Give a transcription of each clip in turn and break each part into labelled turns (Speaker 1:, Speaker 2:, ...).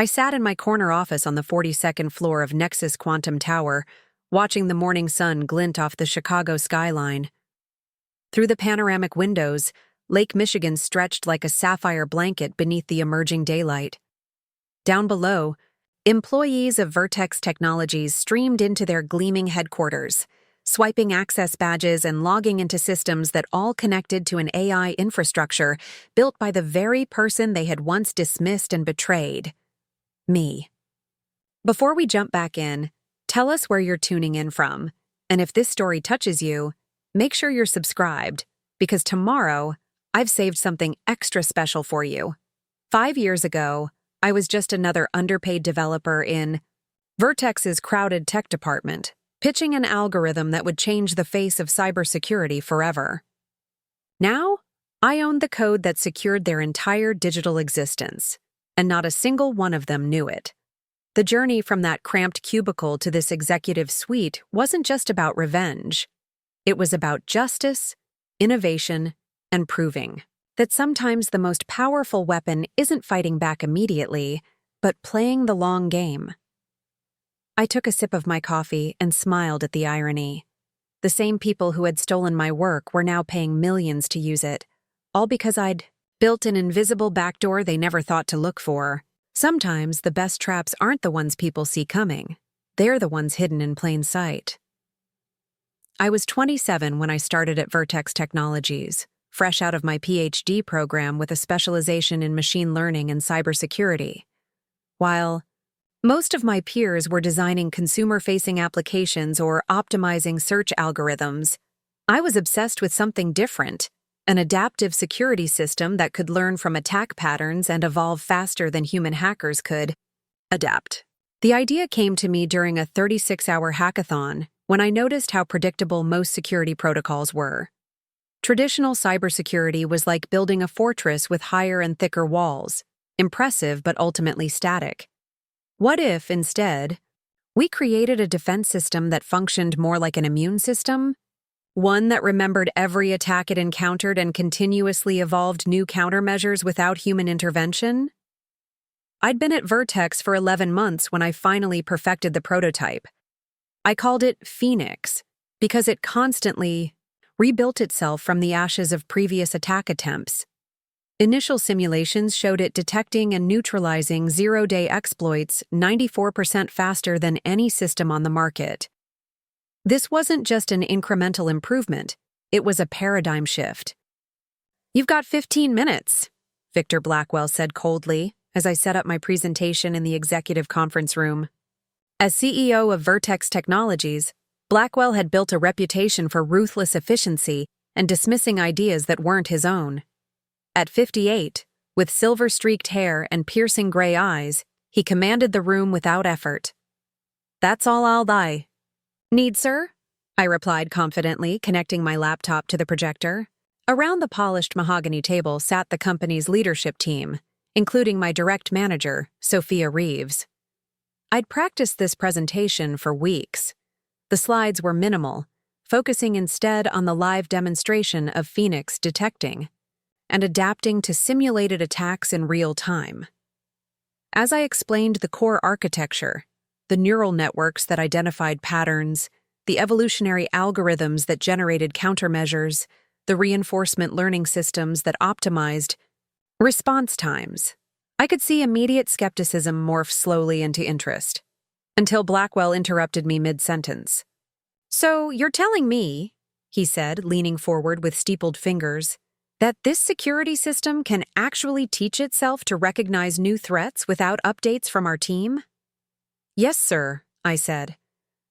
Speaker 1: I sat in my corner office on the 42nd floor of Nexus Quantum Tower, watching the morning sun glint off the Chicago skyline. Through the panoramic windows, Lake Michigan stretched like a sapphire blanket beneath the emerging daylight. Down below, employees of Vertex Technologies streamed into their gleaming headquarters, swiping access badges and logging into systems that all connected to an AI infrastructure built by the very person they had once dismissed and betrayed: me. Before we jump back in, tell us where you're tuning in from, and if this story touches you, make sure you're subscribed, because tomorrow, I've saved something extra special for you. 5 years ago, I was just another underpaid developer in Vertex's crowded tech department, pitching an algorithm that would change the face of cybersecurity forever. Now, I owned the code that secured their entire digital existence, and not a single one of them knew it. The journey from that cramped cubicle to this executive suite wasn't just about revenge. It was about justice, innovation, and proving that sometimes the most powerful weapon isn't fighting back immediately, but playing the long game. I took a sip of my coffee and smiled at the irony. The same people who had stolen my work were now paying millions to use it, all because I'd built an invisible backdoor they never thought to look for. Sometimes the best traps aren't the ones people see coming. They're the ones hidden in plain sight. I was 27 when I started at Vertex Technologies, fresh out of my PhD program with a specialization in machine learning and cybersecurity. While most of my peers were designing consumer-facing applications or optimizing search algorithms, I was obsessed with something different: an adaptive security system that could learn from attack patterns and evolve faster than human hackers could adapt. The idea came to me during a 36-hour hackathon when I noticed how predictable most security protocols were. Traditional cybersecurity was like building a fortress with higher and thicker walls, impressive but ultimately static. What if, instead, we created a defense system that functioned more like an immune system? One that remembered every attack it encountered and continuously evolved new countermeasures without human intervention? I'd been at Vertex for 11 months when I finally perfected the prototype. I called it Phoenix because it constantly rebuilt itself from the ashes of previous attack attempts. Initial simulations showed it detecting and neutralizing zero-day exploits 94% faster than any system on the market. This wasn't just an incremental improvement, it was a paradigm shift. "You've got 15 minutes, Victor Blackwell said coldly as I set up my presentation in the executive conference room. As CEO of Vertex Technologies, Blackwell had built a reputation for ruthless efficiency and dismissing ideas that weren't his own. At 58, with silver-streaked hair and piercing gray eyes, he commanded the room without effort. "That's all I'll need, sir," I replied confidently, connecting my laptop to the projector. Around the polished mahogany table sat the company's leadership team, including my direct manager, Sophia Reeves. I'd practiced this presentation for weeks. The slides were minimal, focusing instead on the live demonstration of Phoenix detecting and adapting to simulated attacks in real time. As I explained the core architecture, the neural networks that identified patterns, the evolutionary algorithms that generated countermeasures, the reinforcement learning systems that optimized response times, I could see immediate skepticism morph slowly into interest, until Blackwell interrupted me mid-sentence. "So you're telling me," he said, leaning forward with steepled fingers, "that this security system can actually teach itself to recognize new threats without updates from our team?" "Yes, sir," I said.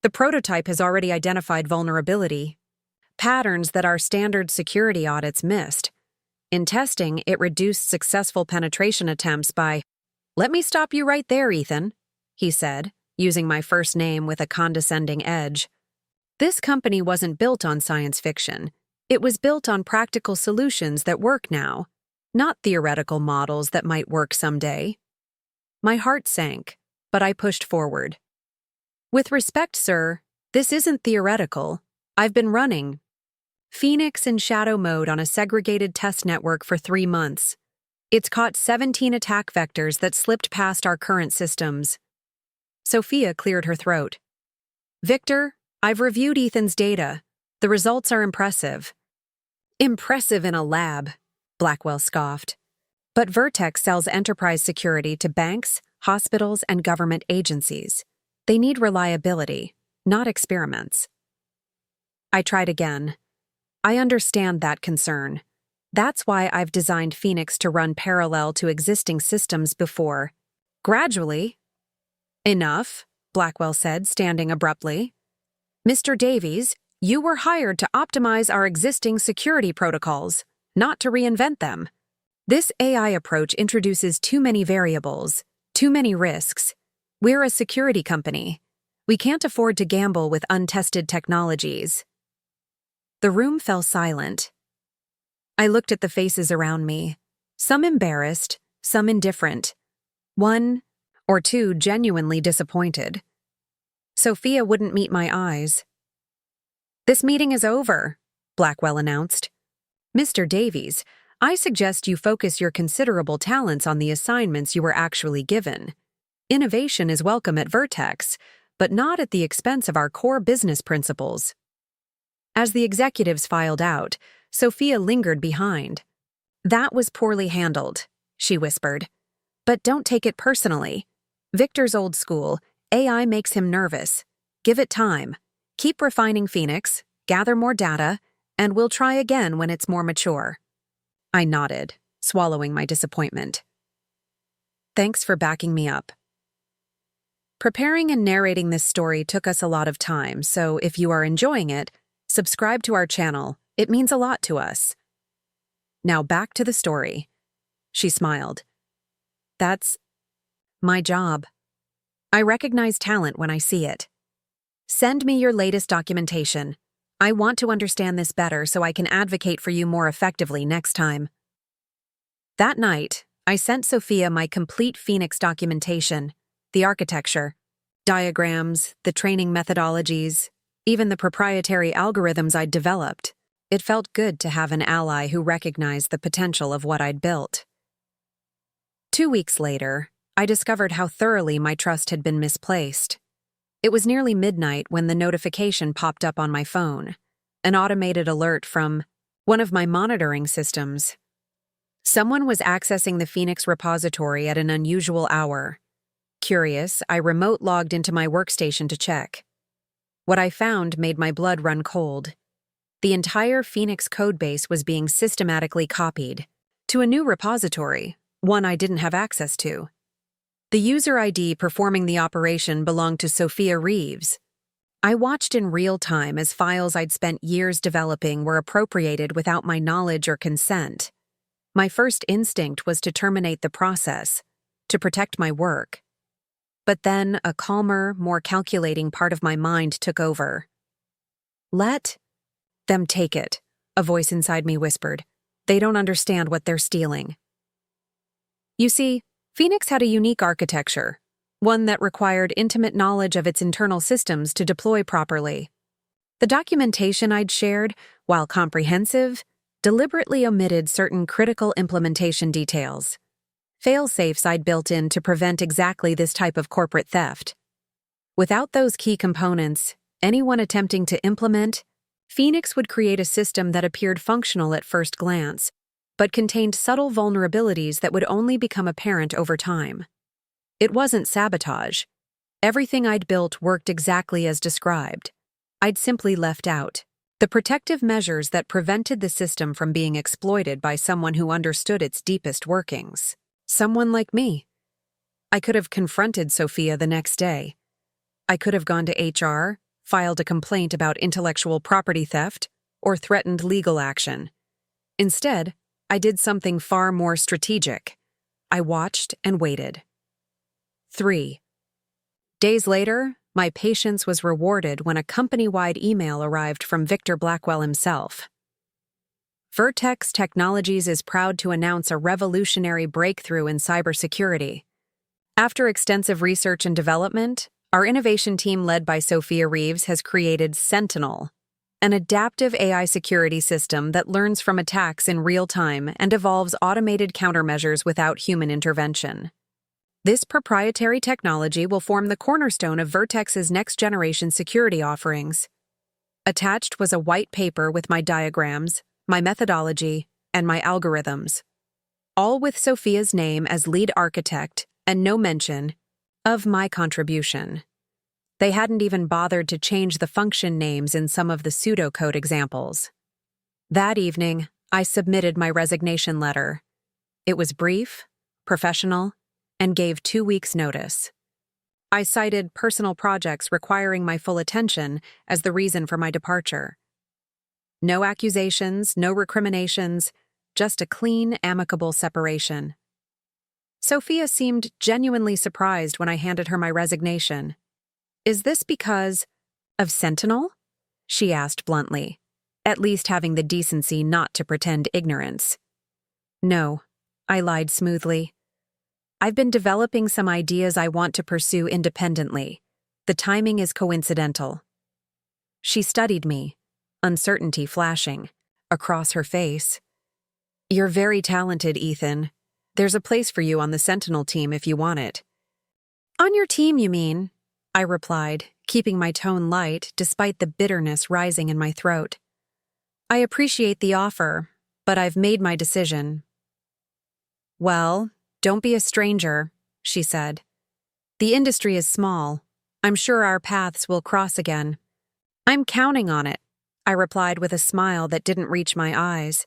Speaker 1: "The prototype has already identified vulnerability, patterns that our standard security audits missed. In testing, it reduced successful penetration attempts by—" "Let me stop you right there, Ethan," he said, using my first name with a condescending edge. This company wasn't built on science fiction. It was built on practical solutions that work now, not theoretical models that might work someday. My heart sank, but I pushed forward. "With respect, sir, this isn't theoretical. I've been running Phoenix in shadow mode on a segregated test network for 3 months. It's caught 17 attack vectors that slipped past our current systems. Sophia cleared her throat. Victor, I've reviewed Ethan's data. The results are impressive. Impressive in a lab, Blackwell scoffed. But Vertex sells enterprise security to banks, hospitals, and government agencies. They need reliability, not experiments. I tried again. I understand that concern. That's why I've designed Phoenix to run parallel to existing systems before. Gradually. Enough, Blackwell said, standing abruptly. Mr. Davies, you were hired to optimize our existing security protocols, not to reinvent them. This AI approach introduces too many variables, too many risks. We're a security company. We can't afford to gamble with untested technologies. The room fell silent. I looked at the faces around me, some embarrassed, some indifferent. One or two genuinely disappointed. Sophia wouldn't meet my eyes. This meeting is over, Blackwell announced. Mr. Davies, I suggest you focus your considerable talents on the assignments you were actually given. Innovation is welcome at Vertex, but not at the expense of our core business principles. As the executives filed out, Sophia lingered behind. That was poorly handled, she whispered. But don't take it personally. Victor's old school. AI makes him nervous. Give it time. Keep refining Phoenix, gather more data, and we'll try again when it's more mature. I nodded, swallowing my disappointment. Thanks for backing me up. Preparing and narrating this story took us a lot of time, so if you are enjoying it, subscribe to our channel. It means a lot to us. Now back to the story. She smiled. That's my job. I recognize talent when I see it. Send me your latest documentation. I want to understand this better so I can advocate for you more effectively next time. That night, I sent Sophia my complete Phoenix documentation, the architecture, diagrams, the training methodologies, even the proprietary algorithms I'd developed. It felt good to have an ally who recognized the potential of what I'd built. 2 weeks later, I discovered how thoroughly my trust had been misplaced. It was nearly midnight when the notification popped up on my phone, an automated alert from one of my monitoring systems. Someone was accessing the Phoenix repository at an unusual hour. Curious, I remote logged into my workstation to check. What I found made my blood run cold. The entire Phoenix codebase was being systematically copied to a new repository, one I didn't have access to. The user ID performing the operation belonged to Sophia Reeves. I watched in real time as files I'd spent years developing were appropriated without my knowledge or consent. My first instinct was to terminate the process, to protect my work. But then a calmer, more calculating part of my mind took over. Let them take it, a voice inside me whispered. They don't understand what they're stealing. You see, Phoenix had a unique architecture, one that required intimate knowledge of its internal systems to deploy properly. The documentation I'd shared, while comprehensive, deliberately omitted certain critical implementation details. Fail-safes I'd built in to prevent exactly this type of corporate theft. Without those key components, anyone attempting to implement, Phoenix would create a system that appeared functional at first glance, but contained subtle vulnerabilities that would only become apparent over time. It wasn't sabotage. Everything I'd built worked exactly as described. I'd simply left out the protective measures that prevented the system from being exploited by someone who understood its deepest workings. Someone like me. I could have confronted Sophia the next day. I could have gone to HR, filed a complaint about intellectual property theft, or threatened legal action. Instead, I did something far more strategic. I watched and waited. 3 days later, my patience was rewarded when a company-wide email arrived from Victor Blackwell himself. Vertex Technologies is proud to announce a revolutionary breakthrough in cybersecurity. After extensive research and development, our innovation team led by Sophia Reeves has created Sentinel, an adaptive AI security system that learns from attacks in real time and evolves automated countermeasures without human intervention. This proprietary technology will form the cornerstone of Vertex's next-generation security offerings. Attached was a white paper with my diagrams, my methodology, and my algorithms, all with Sophia's name as lead architect and no mention of my contribution. They hadn't even bothered to change the function names in some of the pseudocode examples. That evening, I submitted my resignation letter. It was brief, professional, and gave 2 weeks' notice. I cited personal projects requiring my full attention as the reason for my departure. No accusations, no recriminations, just a clean, amicable separation. Sophia seemed genuinely surprised when I handed her my resignation. "Is this because of Sentinel?" she asked bluntly, at least having the decency not to pretend ignorance. "No," I lied smoothly. "I've been developing some ideas I want to pursue independently. The timing is coincidental." She studied me, uncertainty flashing across her face. "You're very talented, Ethan. There's a place for you on the Sentinel team if you want it." "On your team, you mean?" I replied, keeping my tone light despite the bitterness rising in my throat. "I appreciate the offer, but I've made my decision." "Well, don't be a stranger," she said. "The industry is small. I'm sure our paths will cross again." "I'm counting on it," I replied with a smile that didn't reach my eyes.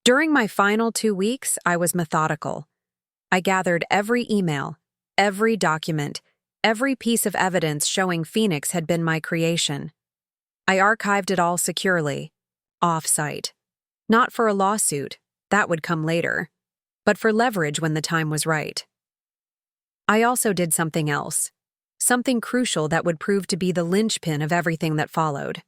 Speaker 1: During my final 2 weeks, I was methodical. I gathered every email, every document, every piece of evidence showing Phoenix had been my creation. I archived it all securely, off-site. Not for a lawsuit, that would come later, but for leverage when the time was right. I also did something else, something crucial that would prove to be the linchpin of everything that followed.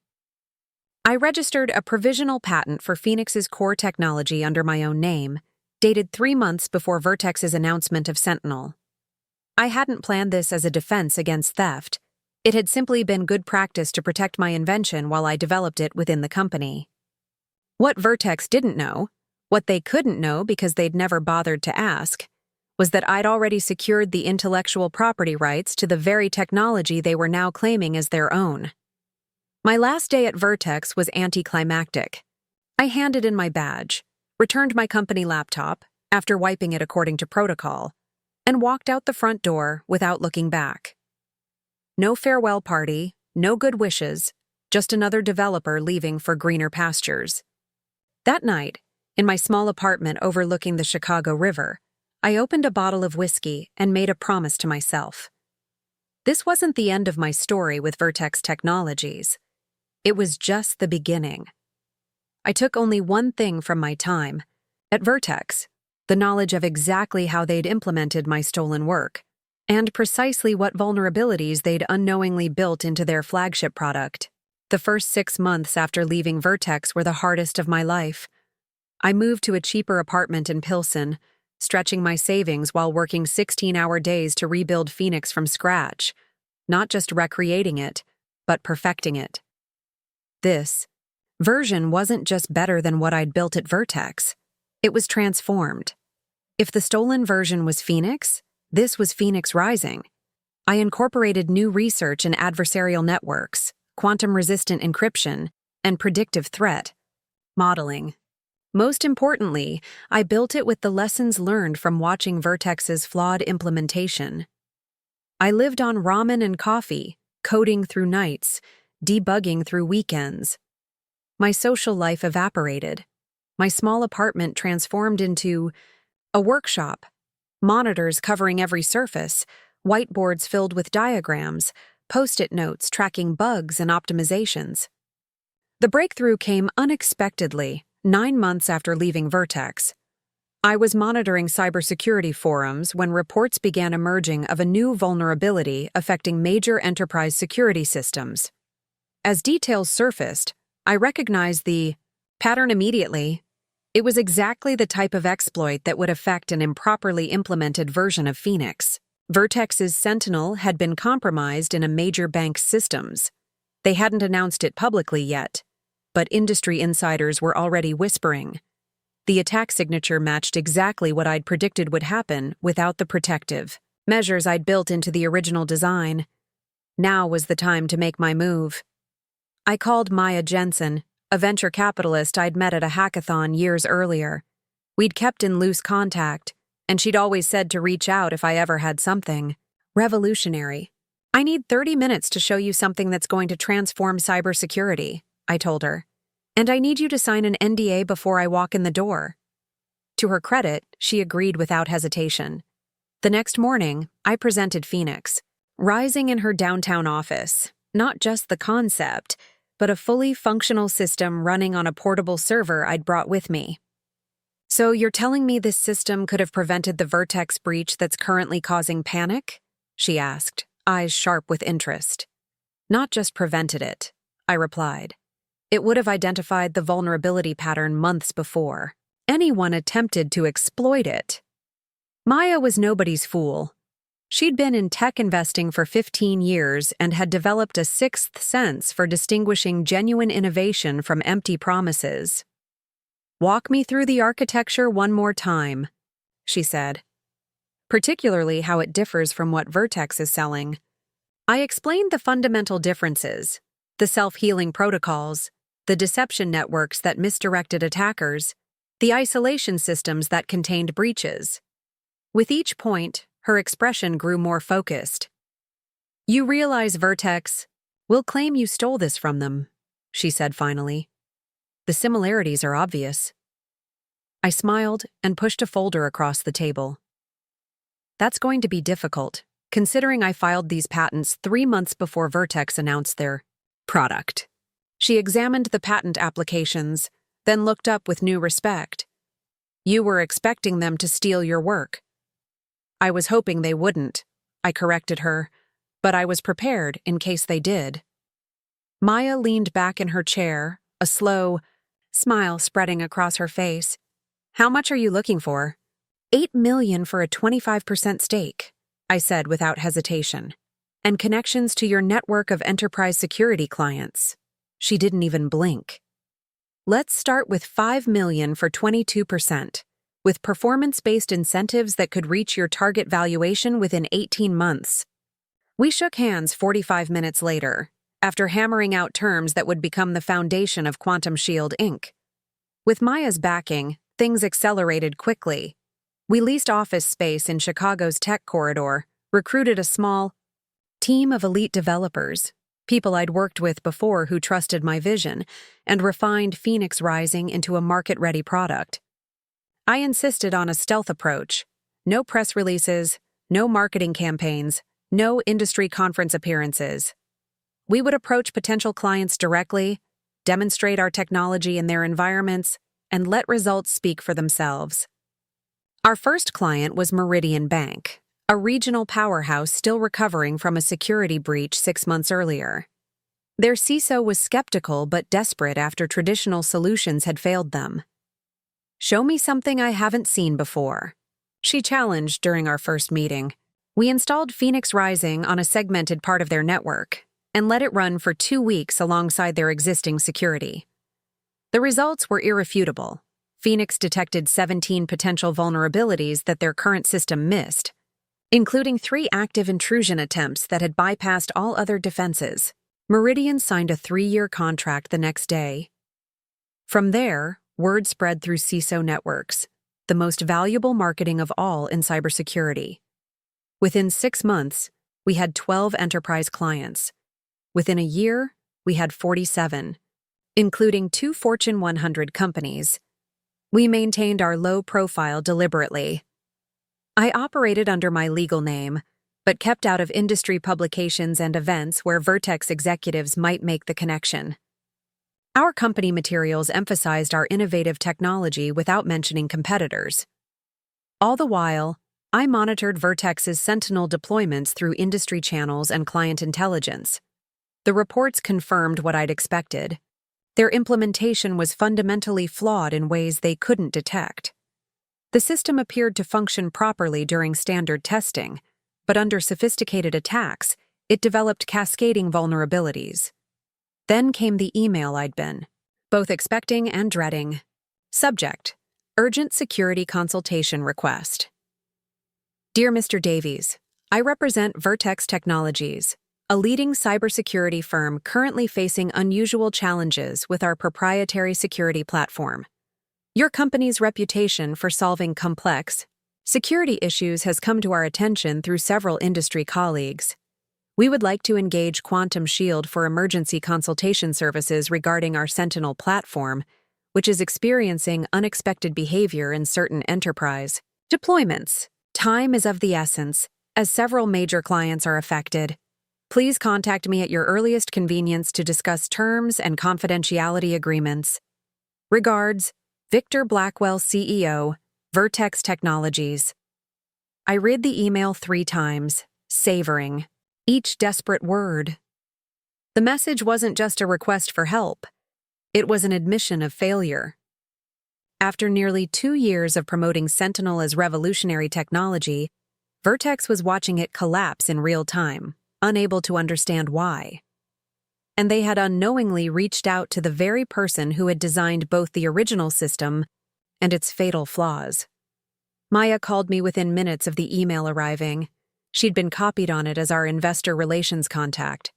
Speaker 1: I registered a provisional patent for Phoenix's core technology under my own name, dated 3 months before Vertex's announcement of Sentinel. I hadn't planned this as a defense against theft. It had simply been good practice to protect my invention while I developed it within the company. What Vertex didn't know, what they couldn't know because they'd never bothered to ask, was that I'd already secured the intellectual property rights to the very technology they were now claiming as their own. My last day at Vertex was anticlimactic. I handed in my badge, returned my company laptop, after wiping it according to protocol, and walked out the front door without looking back. No farewell party, no good wishes, just another developer leaving for greener pastures. That night, in my small apartment overlooking the Chicago River, I opened a bottle of whiskey and made a promise to myself. This wasn't the end of my story with Vertex Technologies. It was just the beginning. I took only one thing from my time at Vertex: the knowledge of exactly how they'd implemented my stolen work, and precisely what vulnerabilities they'd unknowingly built into their flagship product. The first 6 months after leaving Vertex were the hardest of my life. I moved to a cheaper apartment in Pilsen, stretching my savings while working 16-hour days to rebuild Phoenix from scratch, not just recreating it, but perfecting it. This version wasn't just better than what I'd built at Vertex. It was transformed. If the stolen version was Phoenix, this was Phoenix Rising. I incorporated new research in adversarial networks, quantum-resistant encryption, and predictive threat modeling. Most importantly, I built it with the lessons learned from watching Vertex's flawed implementation. I lived on ramen and coffee, coding through nights, debugging through weekends. My social life evaporated. My small apartment transformed into a workshop, monitors covering every surface, whiteboards filled with diagrams, post-it notes tracking bugs and optimizations. The breakthrough came unexpectedly, 9 months after leaving Vertex. I was monitoring cybersecurity forums when reports began emerging of a new vulnerability affecting major enterprise security systems. As details surfaced, I recognized the pattern immediately. It was exactly the type of exploit that would affect an improperly implemented version of Phoenix. Vertex's Sentinel had been compromised in a major bank's systems. They hadn't announced it publicly yet, but industry insiders were already whispering. The attack signature matched exactly what I'd predicted would happen without the protective measures I'd built into the original design. Now was the time to make my move. I called Maya Jensen, a venture capitalist I'd met at a hackathon years earlier. We'd kept in loose contact, and she'd always said to reach out if I ever had something revolutionary. I need 30 minutes to show you something that's going to transform cybersecurity, I told her. And I need you to sign an NDA before I walk in the door. To her credit, she agreed without hesitation. The next morning, I presented Phoenix, Rising in her downtown office, not just the concept, but a fully functional system running on a portable server I'd brought with me. So you're telling me this system could have prevented the Vertex breach that's currently causing panic? She asked, eyes sharp with interest. Not just prevented it, I replied. It would have identified the vulnerability pattern months before. Anyone attempted to exploit it. Maya was nobody's fool. She'd been in tech investing for 15 years and had developed a sixth sense for distinguishing genuine innovation from empty promises. Walk me through the architecture one more time, she said. Particularly how it differs from what Vertex is selling. I explained the fundamental differences, the self-healing protocols, the deception networks that misdirected attackers, the isolation systems that contained breaches. With each point, her expression grew more focused. You realize, Vertex, we'll claim you stole this from them, she said finally. The similarities are obvious. I smiled and pushed a folder across the table. That's going to be difficult, considering I filed these patents 3 months before Vertex announced their product. She examined the patent applications, then looked up with new respect. You were expecting them to steal your work. I was hoping they wouldn't, I corrected her, but I was prepared in case they did. Maya leaned back in her chair, a slow smile spreading across her face. How much are you looking for? $8 million for a 25% stake, I said without hesitation, and connections to your network of enterprise security clients. She didn't even blink. Let's start with $5 million for 22%. With performance-based incentives that could reach your target valuation within 18 months. We shook hands 45 minutes later, after hammering out terms that would become the foundation of Quantum Shield Inc. With Maya's backing, things accelerated quickly. We leased office space in Chicago's tech corridor, recruited a small team of elite developers, people I'd worked with before who trusted my vision, and refined Phoenix Rising into a market-ready product. I insisted on a stealth approach. No press releases, no marketing campaigns, no industry conference appearances. We would approach potential clients directly, demonstrate our technology in their environments, and let results speak for themselves. Our first client was Meridian Bank, a regional powerhouse still recovering from a security breach 6 months earlier. Their CISO was skeptical but desperate after traditional solutions had failed them. Show me something I haven't seen before, she challenged during our first meeting. We installed Phoenix Rising on a segmented part of their network and let it run for 2 weeks alongside their existing security. The results were irrefutable. Phoenix detected 17 potential vulnerabilities that their current system missed, including 3 active intrusion attempts that had bypassed all other defenses. Meridian signed a 3-year contract the next day. From there, word spread through CISO networks, the most valuable marketing of all in cybersecurity. Within 6 months, we had 12 enterprise clients. Within a year, we had 47, including 2 Fortune 100 companies. We maintained our low profile deliberately. I operated under my legal name, but kept out of industry publications and events where Vertex executives might make the connection. Our company materials emphasized our innovative technology without mentioning competitors. All the while, I monitored Vertex's Sentinel deployments through industry channels and client intelligence. The reports confirmed what I'd expected. Their implementation was fundamentally flawed in ways they couldn't detect. The system appeared to function properly during standard testing, but under sophisticated attacks, it developed cascading vulnerabilities. Then came the email I'd been both expecting and dreading. Subject: Urgent Security Consultation Request. Dear Mr. Davies, I represent Vertex Technologies, a leading cybersecurity firm currently facing unusual challenges with our proprietary security platform. Your company's reputation for solving complex security issues has come to our attention through several industry colleagues. We would like to engage Quantum Shield for emergency consultation services regarding our Sentinel platform, which is experiencing unexpected behavior in certain enterprise deployments. Time is of the essence, as several major clients are affected. Please contact me at your earliest convenience to discuss terms and confidentiality agreements. Regards, Victor Blackwell, CEO, Vertex Technologies. I read the email 3 times, savoring each desperate word. The message wasn't just a request for help. It was an admission of failure. After nearly 2 years of promoting Sentinel as revolutionary technology, Vertex was watching it collapse in real time, unable to understand why. And they had unknowingly reached out to the very person who had designed both the original system and its fatal flaws. Maya called me within minutes of the email arriving. She'd been copied on it as our investor relations contact.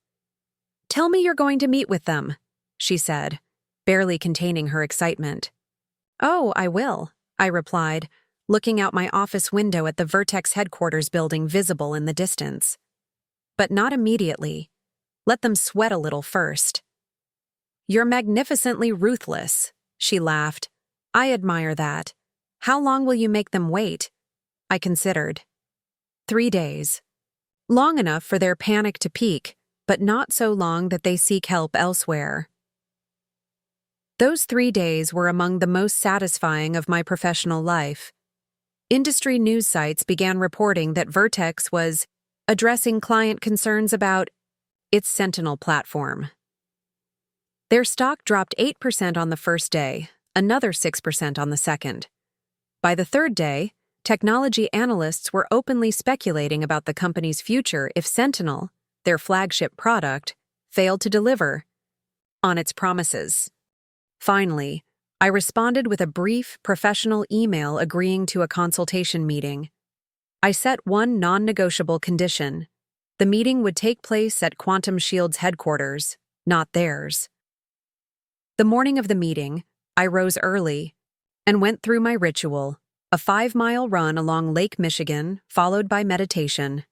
Speaker 1: "Tell me you're going to meet with them," she said, barely containing her excitement. "Oh, I will," I replied, looking out my office window at the Vertex headquarters building visible in the distance. "But not immediately. Let them sweat a little first." "You're magnificently ruthless," she laughed. "I admire that. How long will you make them wait?" I considered. 3 days. Long enough for their panic to peak, but not so long that they seek help elsewhere. Those 3 days were among the most satisfying of my professional life. Industry news sites began reporting that Vertex was addressing client concerns about its Sentinel platform. Their stock dropped 8% on the first day, another 6% on the second. By the third day, technology analysts were openly speculating about the company's future if Sentinel, their flagship product, failed to deliver on its promises. Finally, I responded with a brief, professional email agreeing to a consultation meeting. I set one non-negotiable condition. The meeting would take place at Quantum Shield's headquarters, not theirs. The morning of the meeting, I rose early and went through my ritual, a 5-mile run along Lake Michigan, followed by meditation.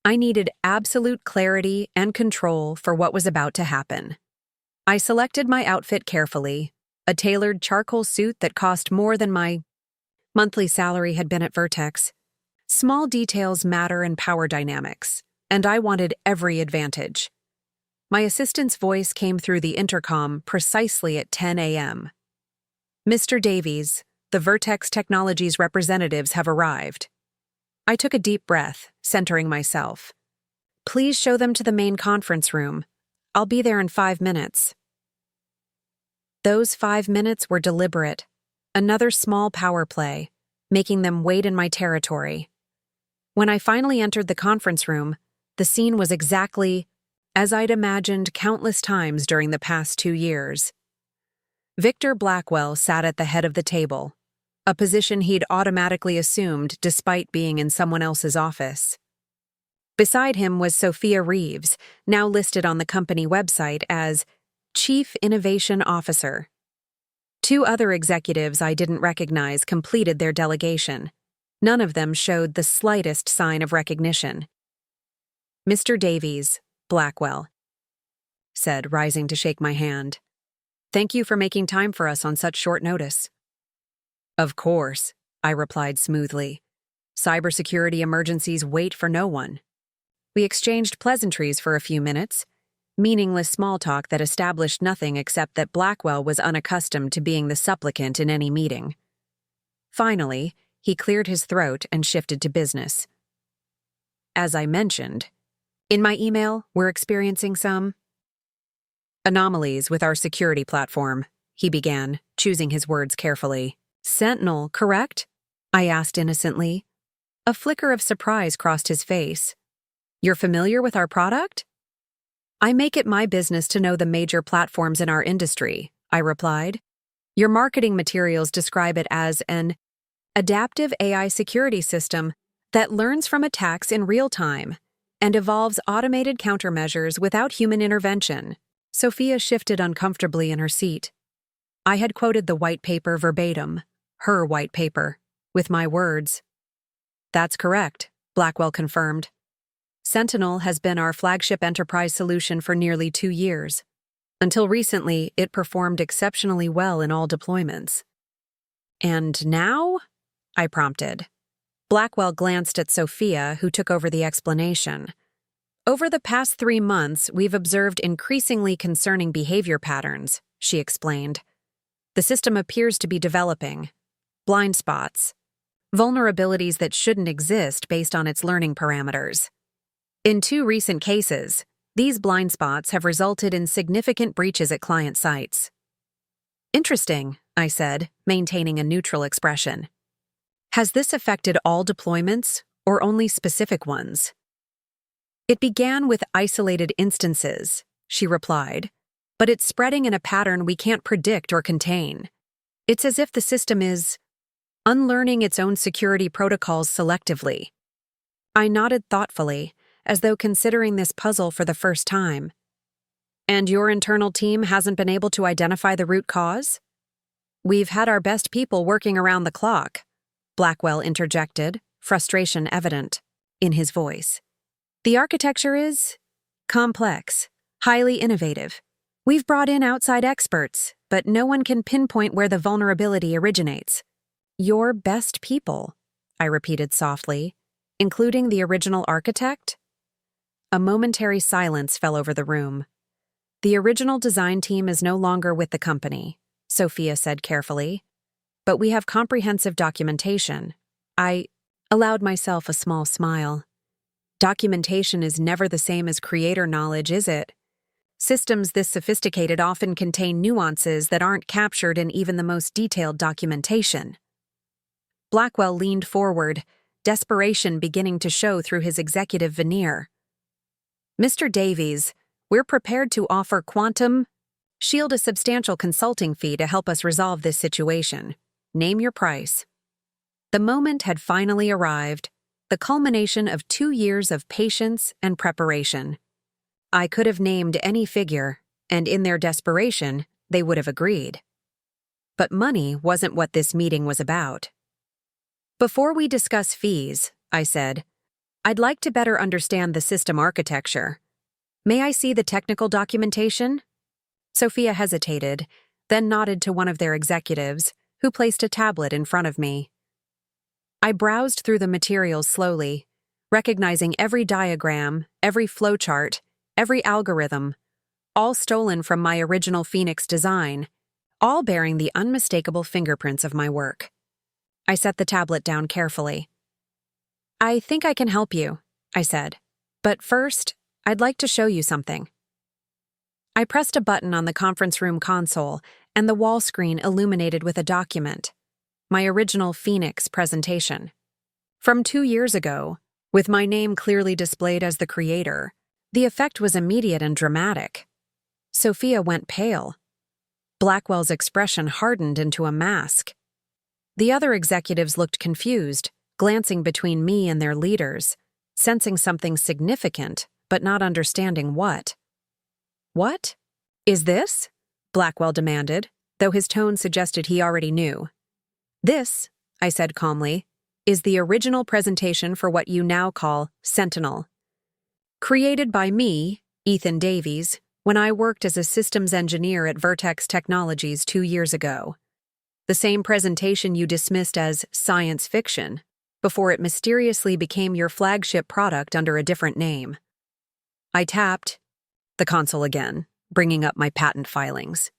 Speaker 1: I needed absolute clarity and control for what was about to happen. I selected my outfit carefully, a tailored charcoal suit that cost more than my monthly salary had been at Vertex. Small details matter in power dynamics, and I wanted every advantage. My assistant's voice came through the intercom precisely at 10 a.m. "Mr. Davies, the Vertex Technologies representatives have arrived." I took a deep breath, centering myself. "Please show them to the main conference room. I'll be there in 5 minutes." Those 5 minutes were deliberate, another small power play, making them wait in my territory. When I finally entered the conference room, the scene was exactly as I'd imagined countless times during the past 2 years. Victor Blackwell sat at the head of the table, a position he'd automatically assumed despite being in someone else's office. Beside him was Sophia Reeves, now listed on the company website as Chief Innovation Officer. 2 other executives I didn't recognize completed their delegation. None of them showed the slightest sign of recognition. "Mr. Davies," Blackwell said, rising to shake my hand. "Thank you for making time for us on such short notice." "Of course," I replied smoothly. "Cybersecurity emergencies wait for no one." We exchanged pleasantries for a few minutes, meaningless small talk that established nothing except that Blackwell was unaccustomed to being the supplicant in any meeting. Finally, he cleared his throat and shifted to business. "As I mentioned, in my email, we're experiencing some anomalies with our security platform," he began, choosing his words carefully. "Sentinel, correct?" I asked innocently. A flicker of surprise crossed his face. "You're familiar with our product?" I make it my business to know the major platforms in our industry, I replied. Your marketing materials describe it as an adaptive AI security system that learns from attacks in real time and evolves automated countermeasures without human intervention. Sophia shifted uncomfortably in her seat. I had quoted the white paper verbatim, her white paper, with my words. That's correct, Blackwell confirmed. Sentinel has been our flagship enterprise solution for nearly 2 years. Until recently, it performed exceptionally well in all deployments. And now? I prompted. Blackwell glanced at Sophia, who took over the explanation. Over the past 3 months, we've observed increasingly concerning behavior patterns, she explained. The system appears to be developing blind spots, vulnerabilities that shouldn't exist based on its learning parameters. In 2 recent cases, these blind spots have resulted in significant breaches at client sites. Interesting, I said, maintaining a neutral expression. Has this affected all deployments or only specific ones? It began with isolated instances, she replied, but it's spreading in a pattern we can't predict or contain. It's as if the system is unlearning its own security protocols selectively. I nodded thoughtfully, as though considering this puzzle for the first time. And your internal team hasn't been able to identify the root cause? We've had our best people working around the clock, Blackwell interjected, frustration evident in his voice. The architecture is complex, highly innovative. We've brought in outside experts, but no one can pinpoint where the vulnerability originates. Your best people, I repeated softly, including the original architect? A momentary silence fell over the room. The original design team is no longer with the company, Sophia said carefully. But we have comprehensive documentation. I allowed myself a small smile. Documentation is never the same as creator knowledge, is it? Systems this sophisticated often contain nuances that aren't captured in even the most detailed documentation. Blackwell leaned forward, desperation beginning to show through his executive veneer. Mr. Davies, we're prepared to offer shield a substantial consulting fee to help us resolve this situation. Name your price. The moment had finally arrived, the culmination of 2 years of patience and preparation. I could have named any figure, and in their desperation, they would have agreed. But money wasn't what this meeting was about. Before we discuss fees, I said, I'd like to better understand the system architecture. May I see the technical documentation? Sophia hesitated, then nodded to one of their executives, who placed a tablet in front of me. I browsed through the materials slowly, recognizing every diagram, every flowchart, every algorithm, all stolen from my original Phoenix design, all bearing the unmistakable fingerprints of my work. I set the tablet down carefully. I think I can help you, I said. But first, I'd like to show you something. I pressed a button on the conference room console, and the wall screen illuminated with a document, my original Phoenix presentation. From 2 years ago, with my name clearly displayed as the creator, the effect was immediate and dramatic. Sophia went pale. Blackwell's expression hardened into a mask. The other executives looked confused, glancing between me and their leaders, sensing something significant, but not understanding what. What? Is this? Blackwell demanded, though his tone suggested he already knew. This, I said calmly, is the original presentation for what you now call Sentinel. Created by me, Ethan Davies, when I worked as a systems engineer at Vertex Technologies 2 years ago. The same presentation you dismissed as science fiction, before it mysteriously became your flagship product under a different name. I tapped the console again, bringing up my patent filings.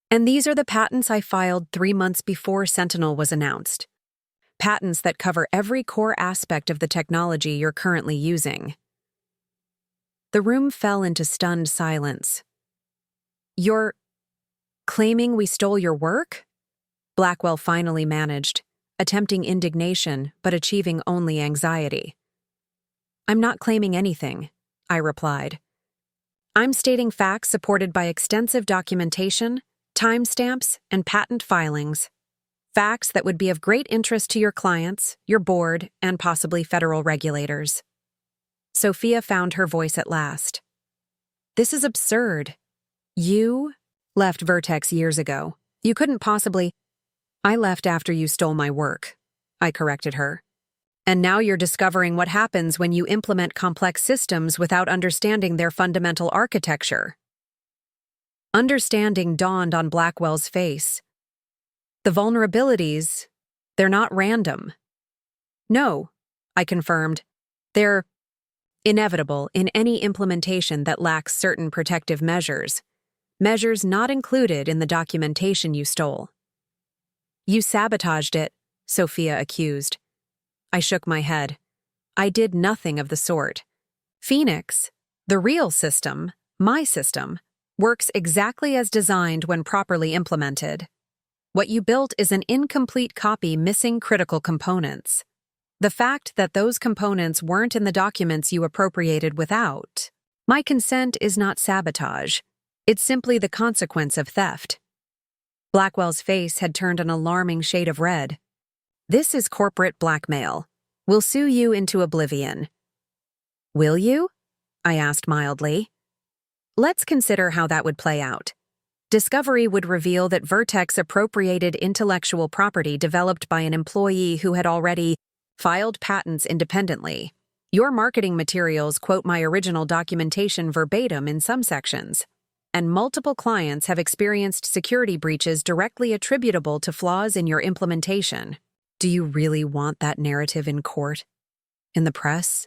Speaker 1: And these are the patents I filed 3 months before Sentinel was announced. Patents that cover every core aspect of the technology you're currently using. The room fell into stunned silence. You're claiming we stole your work? Blackwell finally managed, attempting indignation but achieving only anxiety. I'm not claiming anything, I replied. I'm stating facts supported by extensive documentation, timestamps, and patent filings. Facts that would be of great interest to your clients, your board, and possibly federal regulators. Sophia found her voice at last. This is absurd. You left Vertex years ago. You couldn't possibly— I left after you stole my work, I corrected her. And now you're discovering what happens when you implement complex systems without understanding their fundamental architecture. Understanding dawned on Blackwell's face. The vulnerabilities, they're not random. No, I confirmed. They're inevitable in any implementation that lacks certain protective measures. Measures not included in the documentation you stole. You sabotaged it, Sophia accused. I shook my head. I did nothing of the sort. Phoenix, the real system, my system, works exactly as designed when properly implemented. What you built is an incomplete copy missing critical components. The fact that those components weren't in the documents you appropriated without my consent is not sabotage. It's simply the consequence of theft. Blackwell's face had turned an alarming shade of red. This is corporate blackmail. We'll sue you into oblivion. Will you? I asked mildly. Let's consider how that would play out. Discovery would reveal that Vertex appropriated intellectual property developed by an employee who had already filed patents independently. Your marketing materials quote my original documentation verbatim in some sections, and multiple clients have experienced security breaches directly attributable to flaws in your implementation. Do you really want that narrative in court? In the press?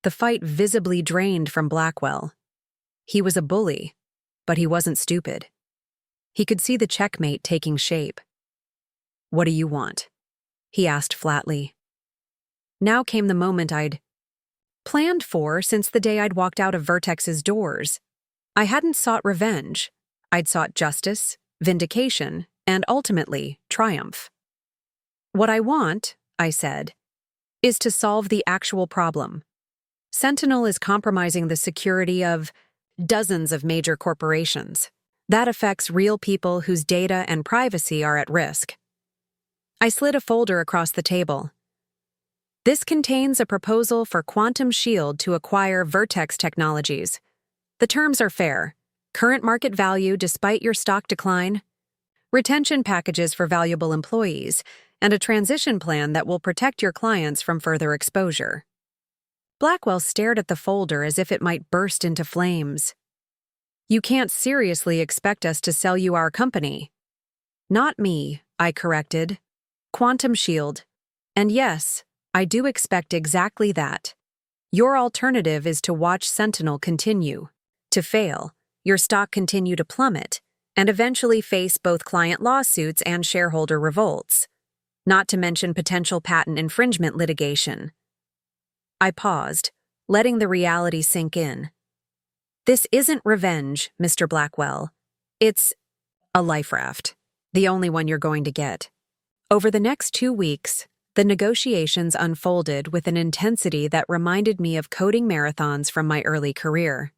Speaker 1: The fight visibly drained from Blackwell. He was a bully, but he wasn't stupid. He could see the checkmate taking shape. What do you want? He asked flatly. Now came the moment I'd planned for since the day I'd walked out of Vertex's doors. I hadn't sought revenge. I'd sought justice, vindication, and ultimately, triumph. What I want, I said, is to solve the actual problem. Sentinel is compromising the security of dozens of major corporations. That affects real people whose data and privacy are at risk. I slid a folder across the table. This contains a proposal for Quantum Shield to acquire Vertex Technologies. The terms are fair. Current market value despite your stock decline, retention packages for valuable employees, and a transition plan that will protect your clients from further exposure. Blackwell stared at the folder as if it might burst into flames. You can't seriously expect us to sell you our company. Not me, I corrected. Quantum Shield. And yes, I do expect exactly that. Your alternative is to watch Sentinel continue to fail, your stock continue to plummet, and eventually face both client lawsuits and shareholder revolts, not to mention potential patent infringement litigation. I paused, letting the reality sink in. This isn't revenge, Mr. Blackwell. It's a life raft, the only one you're going to get. Over the next 2 weeks, the negotiations unfolded with an intensity that reminded me of coding marathons from my early career.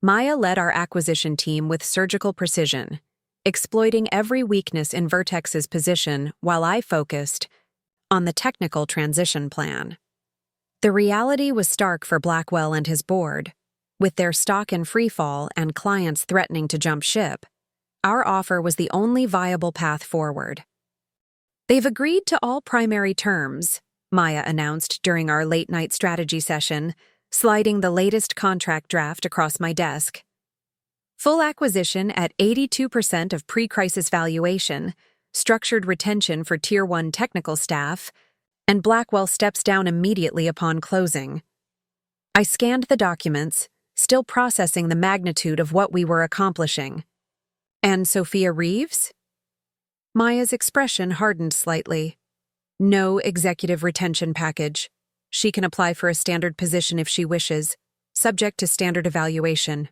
Speaker 1: Maya led our acquisition team with surgical precision, exploiting every weakness in Vertex's position while I focused on the technical transition plan. The reality was stark for Blackwell and his board. With their stock in freefall and clients threatening to jump ship, our offer was the only viable path forward. They've agreed to all primary terms, Maya announced during our late-night strategy session, sliding the latest contract draft across my desk. Full acquisition at 82% of pre-crisis valuation, structured retention for Tier 1 technical staff, and Blackwell steps down immediately upon closing. I scanned the documents, still processing the magnitude of what we were accomplishing. And Sophia Reeves? Maya's expression hardened slightly. No executive retention package. She can apply for a standard position if she wishes, subject to standard evaluation.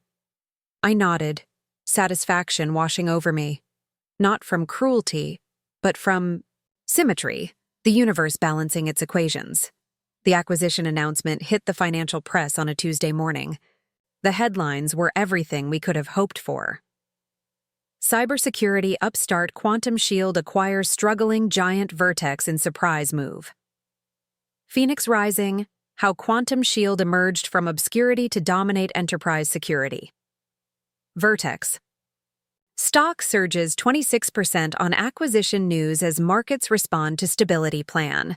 Speaker 1: I nodded, satisfaction washing over me. Not from cruelty, but from symmetry, the universe balancing its equations. The acquisition announcement hit the financial press on a Tuesday morning. The headlines were everything we could have hoped for. Cybersecurity upstart Quantum Shield acquires struggling giant Vertex in surprise move. Phoenix Rising, how Quantum Shield emerged from obscurity to dominate enterprise security. Vertex. Stock surges 26% on acquisition news as markets respond to stability plan.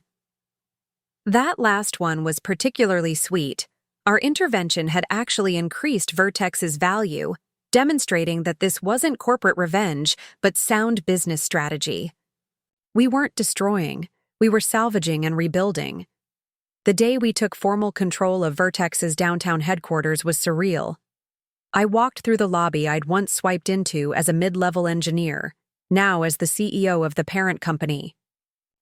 Speaker 1: That last one was particularly sweet. Our intervention had actually increased Vertex's value, demonstrating that this wasn't corporate revenge, but sound business strategy. We weren't destroying, we were salvaging and rebuilding. The day we took formal control of Vertex's downtown headquarters was surreal. I walked through the lobby I'd once swiped into as a mid-level engineer, now as the CEO of the parent company.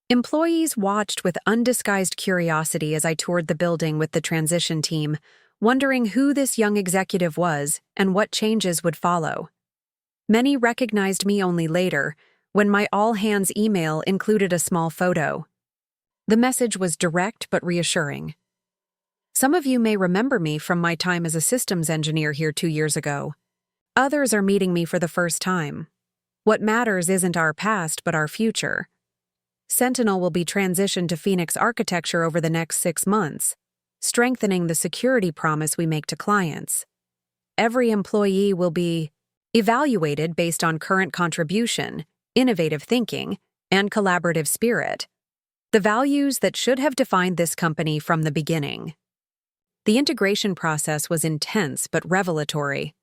Speaker 1: Employees watched with undisguised curiosity as I toured the building with the transition team, wondering who this young executive was and what changes would follow. Many recognized me only later, when my all-hands email included a small photo. The message was direct but reassuring. Some of you may remember me from my time as a systems engineer here 2 years ago. Others are meeting me for the first time. What matters isn't our past but our future. Sentinel will be transitioned to Phoenix architecture over the next 6 months, strengthening the security promise we make to clients. Every employee will be evaluated based on current contribution, innovative thinking, and collaborative spirit, the values that should have defined this company from the beginning. The integration process was intense but revelatory.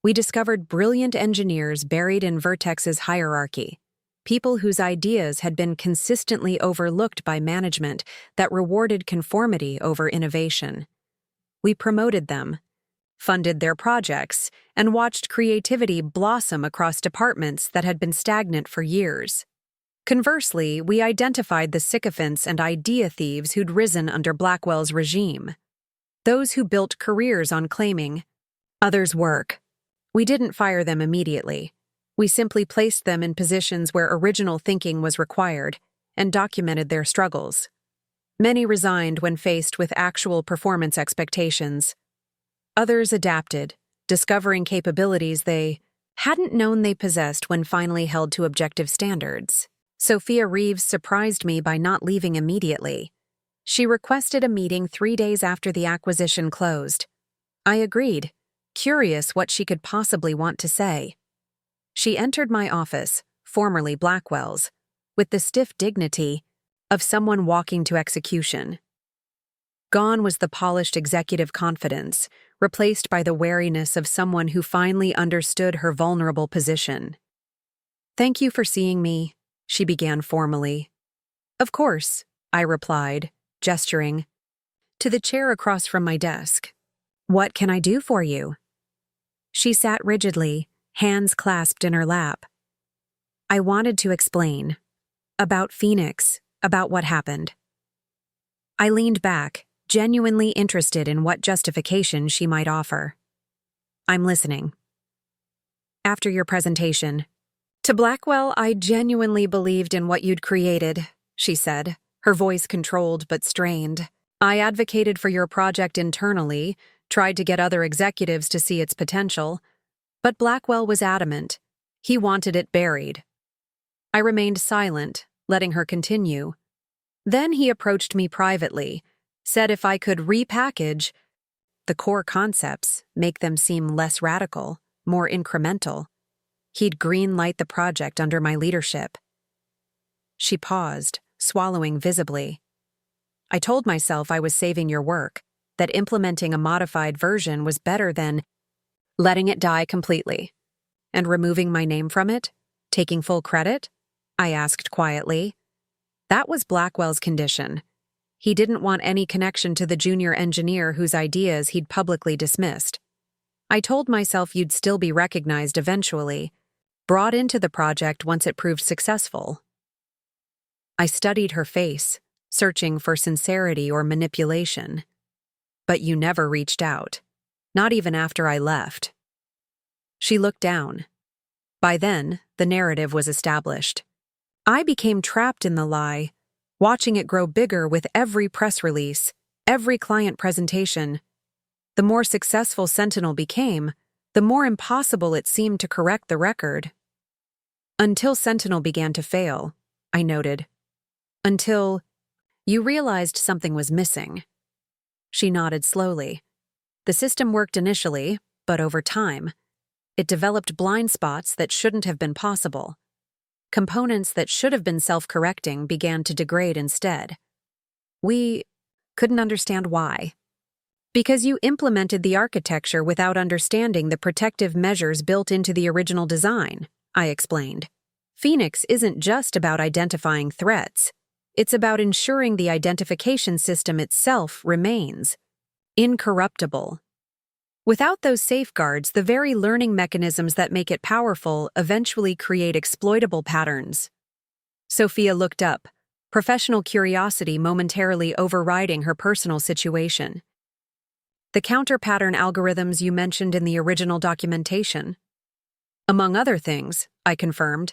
Speaker 1: We discovered brilliant engineers buried in Vertex's hierarchy, people whose ideas had been consistently overlooked by management that rewarded conformity over innovation. We promoted them, funded their projects, and watched creativity blossom across departments that had been stagnant for years. Conversely, we identified the sycophants and idea thieves who'd risen under Blackwell's regime. Those who built careers on claiming others' work. We didn't fire them immediately. We simply placed them in positions where original thinking was required and documented their struggles. Many resigned when faced with actual performance expectations. Others adapted, discovering capabilities they hadn't known they possessed when finally held to objective standards. Sophia Reeves surprised me by not leaving immediately. She requested a meeting 3 days after the acquisition closed. I agreed, curious what she could possibly want to say. She entered my office, formerly Blackwell's, with the stiff dignity of someone walking to execution. Gone was the polished executive confidence, replaced by the wariness of someone who finally understood her vulnerable position. "Thank you for seeing me," she began formally. "Of course," I replied, gesturing to the chair across from my desk. "What can I do for you?" She sat rigidly, hands clasped in her lap. I wanted to explain. About Phoenix, about what happened. I leaned back, genuinely interested in what justification she might offer. "I'm listening." "After your presentation, to Blackwell, I genuinely believed in what you'd created," she said, her voice controlled but strained. "I advocated for your project internally, tried to get other executives to see its potential, but Blackwell was adamant. He wanted it buried." I remained silent, letting her continue. Then he approached me privately, said if I could repackage the core concepts, make them seem less radical, more incremental, he'd green-light the project under my leadership. She paused, swallowing visibly. I told myself I was saving your work, that implementing a modified version was better than letting it die completely. "And removing my name from it? Taking full credit?" I asked quietly. That was Blackwell's condition. He didn't want any connection to the junior engineer whose ideas he'd publicly dismissed. I told myself you'd still be recognized eventually, brought into the project once it proved successful. I studied her face, searching for sincerity or manipulation. "But you never reached out. Not even after I left." She looked down. By then, the narrative was established. I became trapped in the lie, watching it grow bigger with every press release, every client presentation. The more successful Sentinel became, the more impossible it seemed to correct the record. Until Sentinel began to fail, I noted. Until you realized something was missing. She nodded slowly. The system worked initially, but over time, it developed blind spots that shouldn't have been possible. Components that should have been self-correcting began to degrade instead. We couldn't understand why. Because you implemented the architecture without understanding the protective measures built into the original design, I explained. Phoenix isn't just about identifying threats. It's about ensuring the identification system itself remains incorruptible. Without those safeguards, the very learning mechanisms that make it powerful eventually create exploitable patterns. Sophia looked up, professional curiosity momentarily overriding her personal situation. The counter-pattern algorithms you mentioned in the original documentation. Among other things, I confirmed,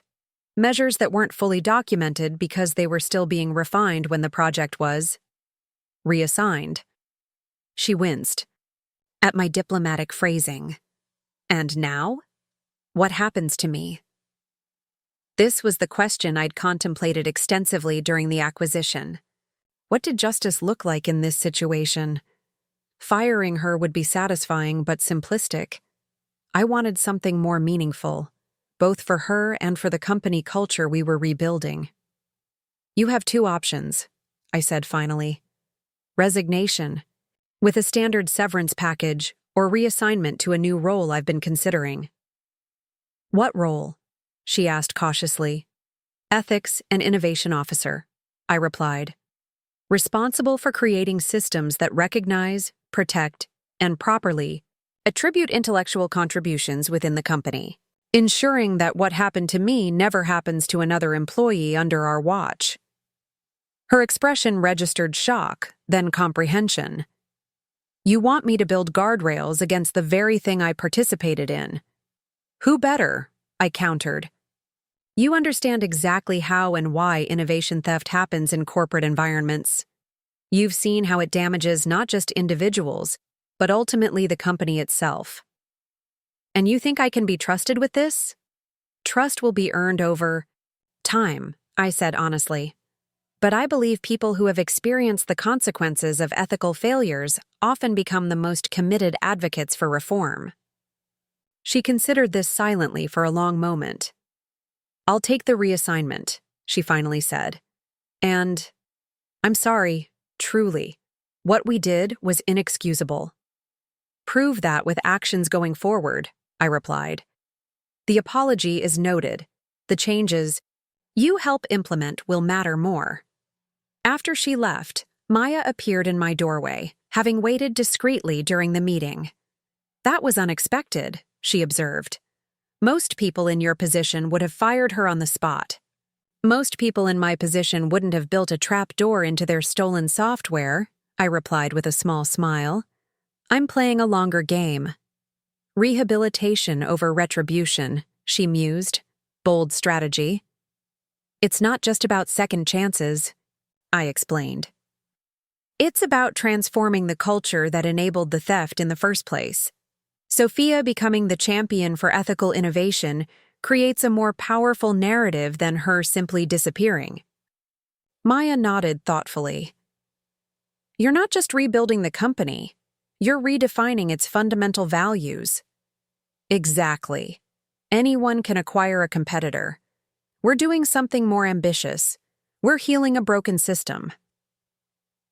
Speaker 1: measures that weren't fully documented because they were still being refined when the project was reassigned. She winced at my diplomatic phrasing. And now? What happens to me? This was the question I'd contemplated extensively during the acquisition. What did justice look like in this situation? Firing her would be satisfying but simplistic. I wanted something more meaningful, both for her and for the company culture we were rebuilding. You have two options, I said finally. Resignation, with a standard severance package, or reassignment to a new role I've been considering. What role? She asked cautiously. Ethics and Innovation Officer, I replied. Responsible for creating systems that recognize, protect, and properly attribute intellectual contributions within the company, ensuring that what happened to me never happens to another employee under our watch. Her expression registered shock, then comprehension. You want me to build guardrails against the very thing I participated in. Who better? I countered. You understand exactly how and why innovation theft happens in corporate environments. You've seen how it damages not just individuals, but ultimately the company itself. And you think I can be trusted with this? Trust will be earned over time, I said honestly. But I believe people who have experienced the consequences of ethical failures often become the most committed advocates for reform. She considered this silently for a long moment. I'll take the reassignment, she finally said. And I'm sorry, truly. What we did was inexcusable. Prove that with actions going forward, I replied. The apology is noted. The changes you help implement will matter more. After she left, Maya appeared in my doorway, having waited discreetly during the meeting. That was unexpected, she observed. Most people in your position would have fired her on the spot. Most people in my position wouldn't have built a trap door into their stolen software, I replied with a small smile. I'm playing a longer game. Rehabilitation over retribution, she mused. Bold strategy. It's not just about second chances, I explained. It's about transforming the culture that enabled the theft in the first place. Sophia becoming the champion for ethical innovation creates a more powerful narrative than her simply disappearing. Maya nodded thoughtfully. You're not just rebuilding the company, you're redefining its fundamental values. Exactly. Anyone can acquire a competitor. We're doing something more ambitious. We're healing a broken system.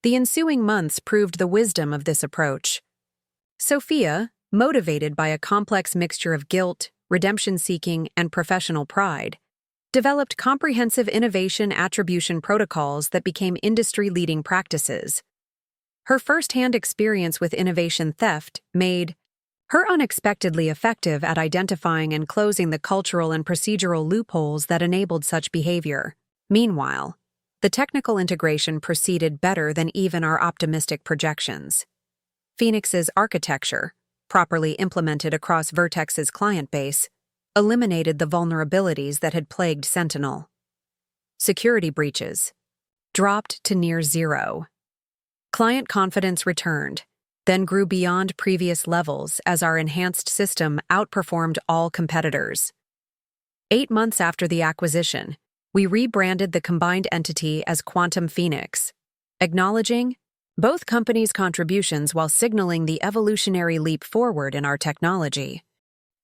Speaker 1: The ensuing months proved the wisdom of this approach. Sophia, motivated by a complex mixture of guilt, redemption-seeking, and professional pride, developed comprehensive innovation attribution protocols that became industry-leading practices. Her first-hand experience with innovation theft made her unexpectedly effective at identifying and closing the cultural and procedural loopholes that enabled such behavior. Meanwhile, the technical integration proceeded better than even our optimistic projections. Phoenix's architecture, properly implemented across Vertex's client base, eliminated the vulnerabilities that had plagued Sentinel. Security breaches dropped to near zero. Client confidence returned, then grew beyond previous levels as our enhanced system outperformed all competitors. 8 months after the acquisition, we rebranded the combined entity as Quantum Phoenix, acknowledging both companies' contributions while signaling the evolutionary leap forward in our technology.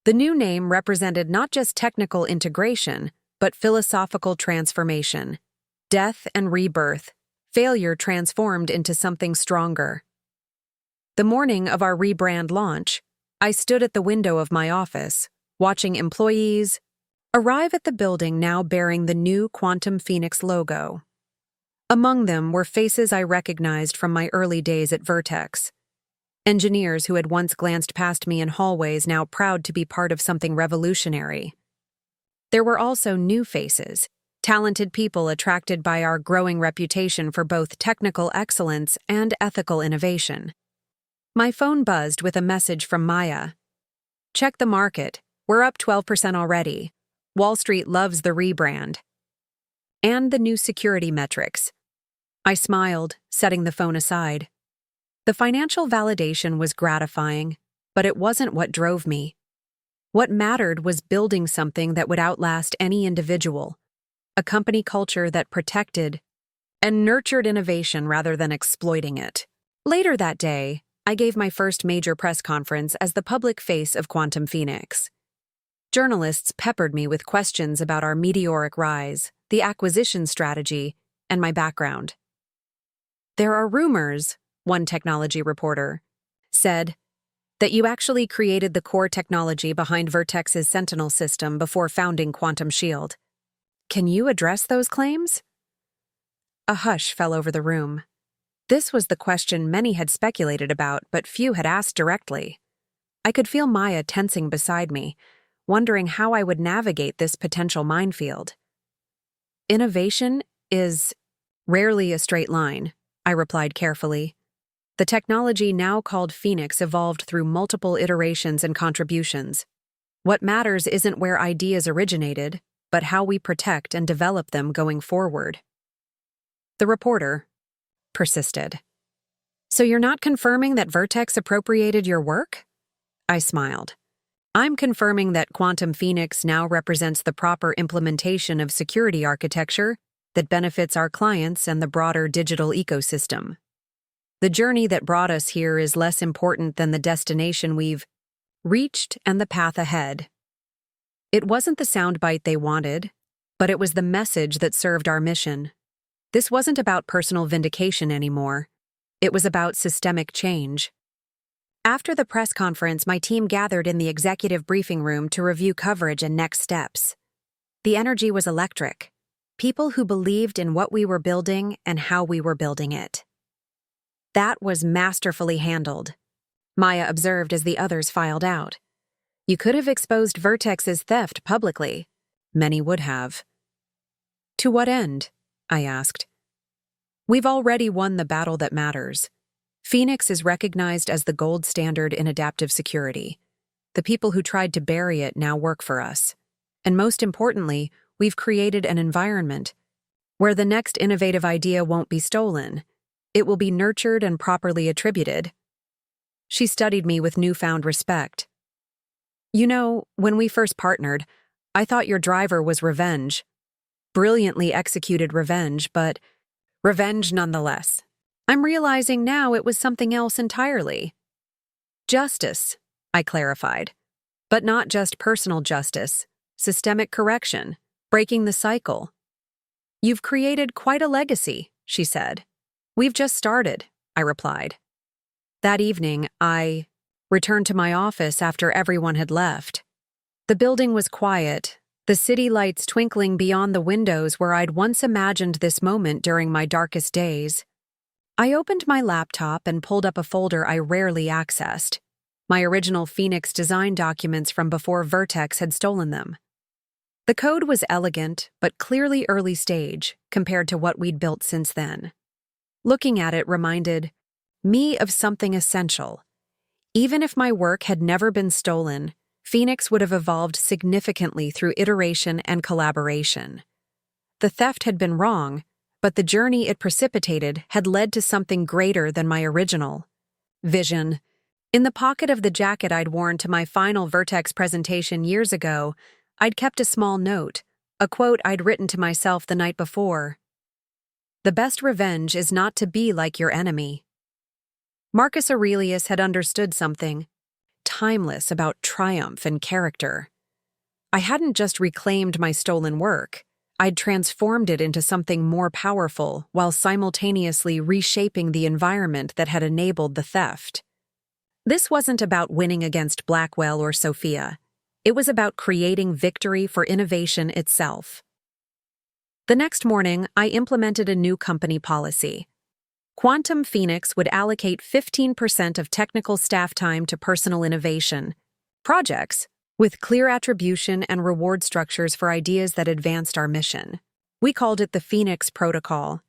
Speaker 1: The new name represented not just technical integration, but philosophical transformation. Death and rebirth, failure transformed into something stronger. The morning of our rebrand launch, I stood at the window of my office, watching employees arrive at the building now bearing the new Quantum Phoenix logo. Among them were faces I recognized from my early days at Vertex. Engineers who had once glanced past me in hallways now proud to be part of something revolutionary. There were also new faces, talented people attracted by our growing reputation for both technical excellence and ethical innovation. My phone buzzed with a message from Maya. Check the market. We're up 12% already. Wall Street loves the rebrand. And the new security metrics. I smiled, setting the phone aside. The financial validation was gratifying, but it wasn't what drove me. What mattered was building something that would outlast any individual, a company culture that protected and nurtured innovation rather than exploiting it. Later that day, I gave my first major press conference as the public face of Quantum Phoenix. Journalists peppered me with questions about our meteoric rise, the acquisition strategy, and my background. There are rumors, one technology reporter said, that you actually created the core technology behind Vertex's Sentinel system before founding Quantum Shield. Can you address those claims? A hush fell over the room. This was the question many had speculated about, but few had asked directly. I could feel Maya tensing beside me, wondering how I would navigate this potential minefield. Innovation is rarely a straight line, I replied carefully. The technology now called Phoenix evolved through multiple iterations and contributions. What matters isn't where ideas originated, but how we protect and develop them going forward. The reporter persisted. So you're not confirming that Vertex appropriated your work? I smiled. I'm confirming that Quantum Phoenix now represents the proper implementation of security architecture that benefits our clients and the broader digital ecosystem. The journey that brought us here is less important than the destination we've reached and the path ahead. It wasn't the soundbite they wanted, but it was the message that served our mission. This wasn't about personal vindication anymore. It was about systemic change. After the press conference, my team gathered in the executive briefing room to review coverage and next steps. The energy was electric. People who believed in what we were building and how we were building it. That was masterfully handled, Maya observed as the others filed out. You could have exposed Vertex's theft publicly. Many would have. To what end? I asked. We've already won the battle that matters. Phoenix is recognized as the gold standard in adaptive security. The people who tried to bury it now work for us. And most importantly, we've created an environment where the next innovative idea won't be stolen. It will be nurtured and properly attributed. She studied me with newfound respect. You know, when we first partnered, I thought your driver was revenge. Brilliantly executed revenge, but revenge nonetheless. I'm realizing now it was something else entirely. Justice, I clarified. But not just personal justice, systemic correction, breaking the cycle. You've created quite a legacy, she said. We've just started, I replied. That evening, I returned to my office after everyone had left. The building was quiet, the city lights twinkling beyond the windows where I'd once imagined this moment during my darkest days. I opened my laptop and pulled up a folder I rarely accessed, my original Phoenix design documents from before Vertex had stolen them. The code was elegant, but clearly early stage compared to what we'd built since then. Looking at it reminded me of something essential. Even if my work had never been stolen, Phoenix would have evolved significantly through iteration and collaboration. The theft had been wrong, but the journey it precipitated had led to something greater than my original. Vision. In the pocket of the jacket I'd worn to my final Vertex presentation years ago, I'd kept a small note, a quote I'd written to myself the night before. "The best revenge is not to be like your enemy." Marcus Aurelius had understood something timeless about triumph and character. I hadn't just reclaimed my stolen work, I'd transformed it into something more powerful while simultaneously reshaping the environment that had enabled the theft. This wasn't about winning against Blackwell or Sophia. It was about creating victory for innovation itself. The next morning, I implemented a new company policy. Quantum Phoenix would allocate 15% of technical staff time to personal innovation projects, with clear attribution and reward structures for ideas that advanced our mission. We called it the Phoenix Protocol,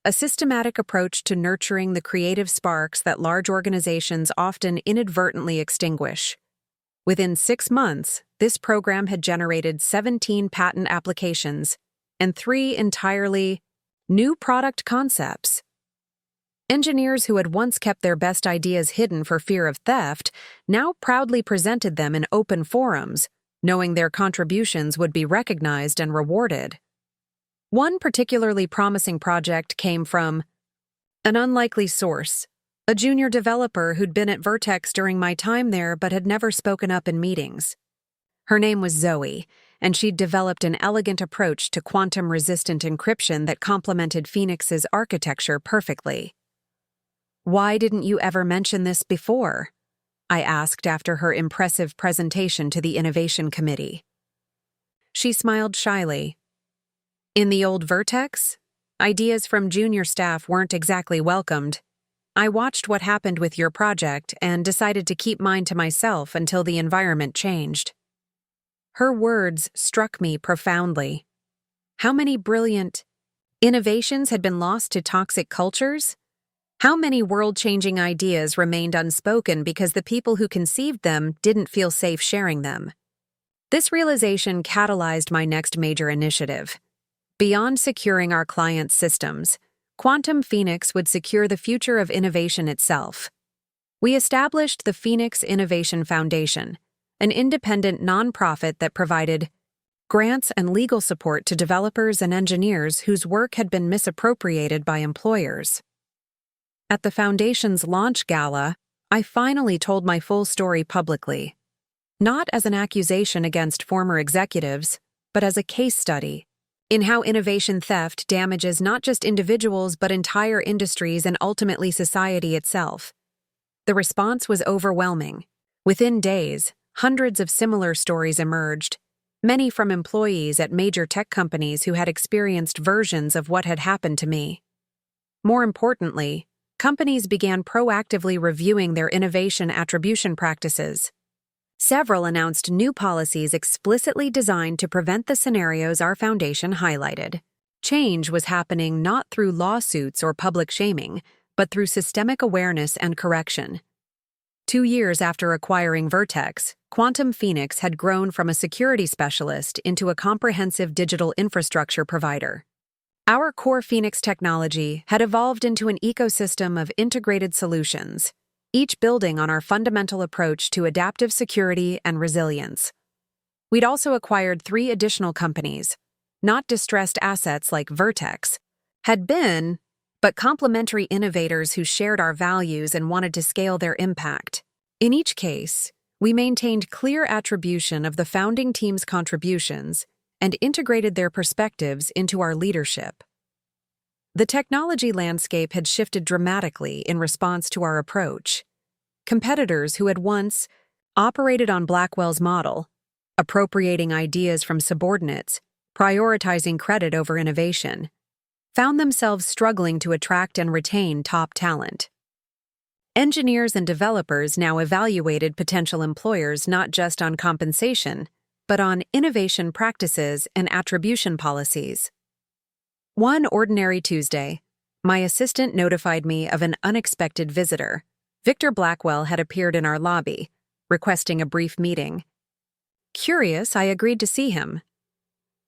Speaker 1: a systematic approach to nurturing the creative sparks that large organizations often inadvertently extinguish. Within 6 months, this program had generated 17 patent applications and 3 entirely new product concepts. Engineers who had once kept their best ideas hidden for fear of theft now proudly presented them in open forums, knowing their contributions would be recognized and rewarded. One particularly promising project came from an unlikely source, a junior developer who'd been at Vertex during my time there but had never spoken up in meetings. Her name was Zoe, and she'd developed an elegant approach to quantum-resistant encryption that complemented Phoenix's architecture perfectly. "Why didn't you ever mention this before?" I asked after her impressive presentation to the Innovation Committee. She smiled shyly. "In the old Vertex, ideas from junior staff weren't exactly welcomed. I watched what happened with your project and decided to keep mine to myself until the environment changed." Her words struck me profoundly. How many brilliant innovations had been lost to toxic cultures? How many world-changing ideas remained unspoken because the people who conceived them didn't feel safe sharing them? This realization catalyzed my next major initiative. Beyond securing our clients' systems, Quantum Phoenix would secure the future of innovation itself. We established the Phoenix Innovation Foundation, an independent nonprofit that provided grants and legal support to developers and engineers whose work had been misappropriated by employers. At the Foundation's launch gala, I finally told my full story publicly. Not as an accusation against former executives, but as a case study in how innovation theft damages not just individuals but entire industries and ultimately society itself. The response was overwhelming. Within days, hundreds of similar stories emerged, many from employees at major tech companies who had experienced versions of what had happened to me. More importantly, companies began proactively reviewing their innovation attribution practices. Several announced new policies explicitly designed to prevent the scenarios our foundation highlighted. Change was happening not through lawsuits or public shaming, but through systemic awareness and correction. 2 years after acquiring Vertex, Quantum Phoenix had grown from a security specialist into a comprehensive digital infrastructure provider. Our core Phoenix technology had evolved into an ecosystem of integrated solutions, each building on our fundamental approach to adaptive security and resilience. We'd also acquired 3 additional companies, not distressed assets like Vertex, had been, but complementary innovators who shared our values and wanted to scale their impact. In each case, we maintained clear attribution of the founding team's contributions and integrated their perspectives into our leadership. The technology landscape had shifted dramatically in response to our approach. Competitors who had once operated on Blackwell's model, appropriating ideas from subordinates, prioritizing credit over innovation, found themselves struggling to attract and retain top talent. Engineers and developers now evaluated potential employers not just on compensation, but on innovation practices and attribution policies. One ordinary Tuesday, my assistant notified me of an unexpected visitor. Victor Blackwell had appeared in our lobby, requesting a brief meeting. Curious, I agreed to see him.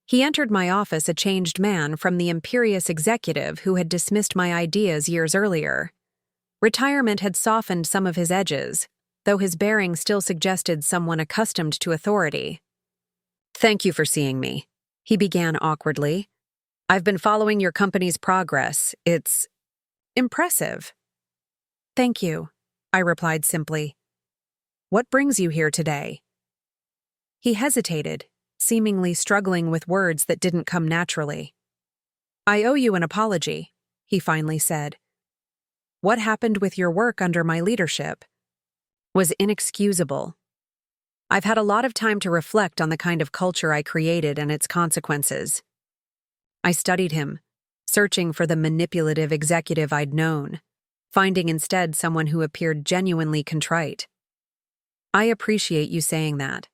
Speaker 1: He entered my office a changed man from the imperious executive who had dismissed my ideas years earlier. Retirement had softened some of his edges, though his bearing still suggested someone accustomed to authority. "Thank you for seeing me," he began awkwardly. "I've been following your company's progress. It's impressive." "Thank you," I replied simply. "What brings you here today?" He hesitated, seemingly struggling with words that didn't come naturally. "I owe you an apology," he finally said. "What happened with your work under my leadership was inexcusable. I've had a lot of time to reflect on the kind of culture I created and its consequences." I studied him, searching for the manipulative executive I'd known, finding instead someone who appeared genuinely contrite. "I appreciate you saying that."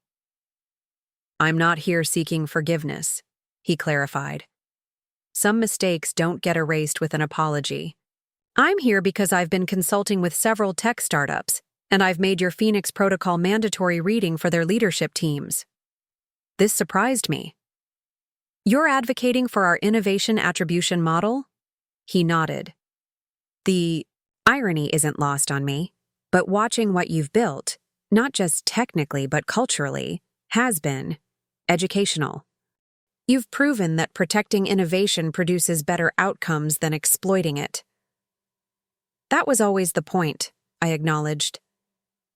Speaker 1: "I'm not here seeking forgiveness," he clarified. "Some mistakes don't get erased with an apology. I'm here because I've been consulting with several tech startups, and I've made your Phoenix Protocol mandatory reading for their leadership teams." This surprised me. "You're advocating for our innovation attribution model?" He nodded. "The irony isn't lost on me, but watching what you've built, not just technically but culturally, has been educational. You've proven that protecting innovation produces better outcomes than exploiting it." "That was always the point," I acknowledged.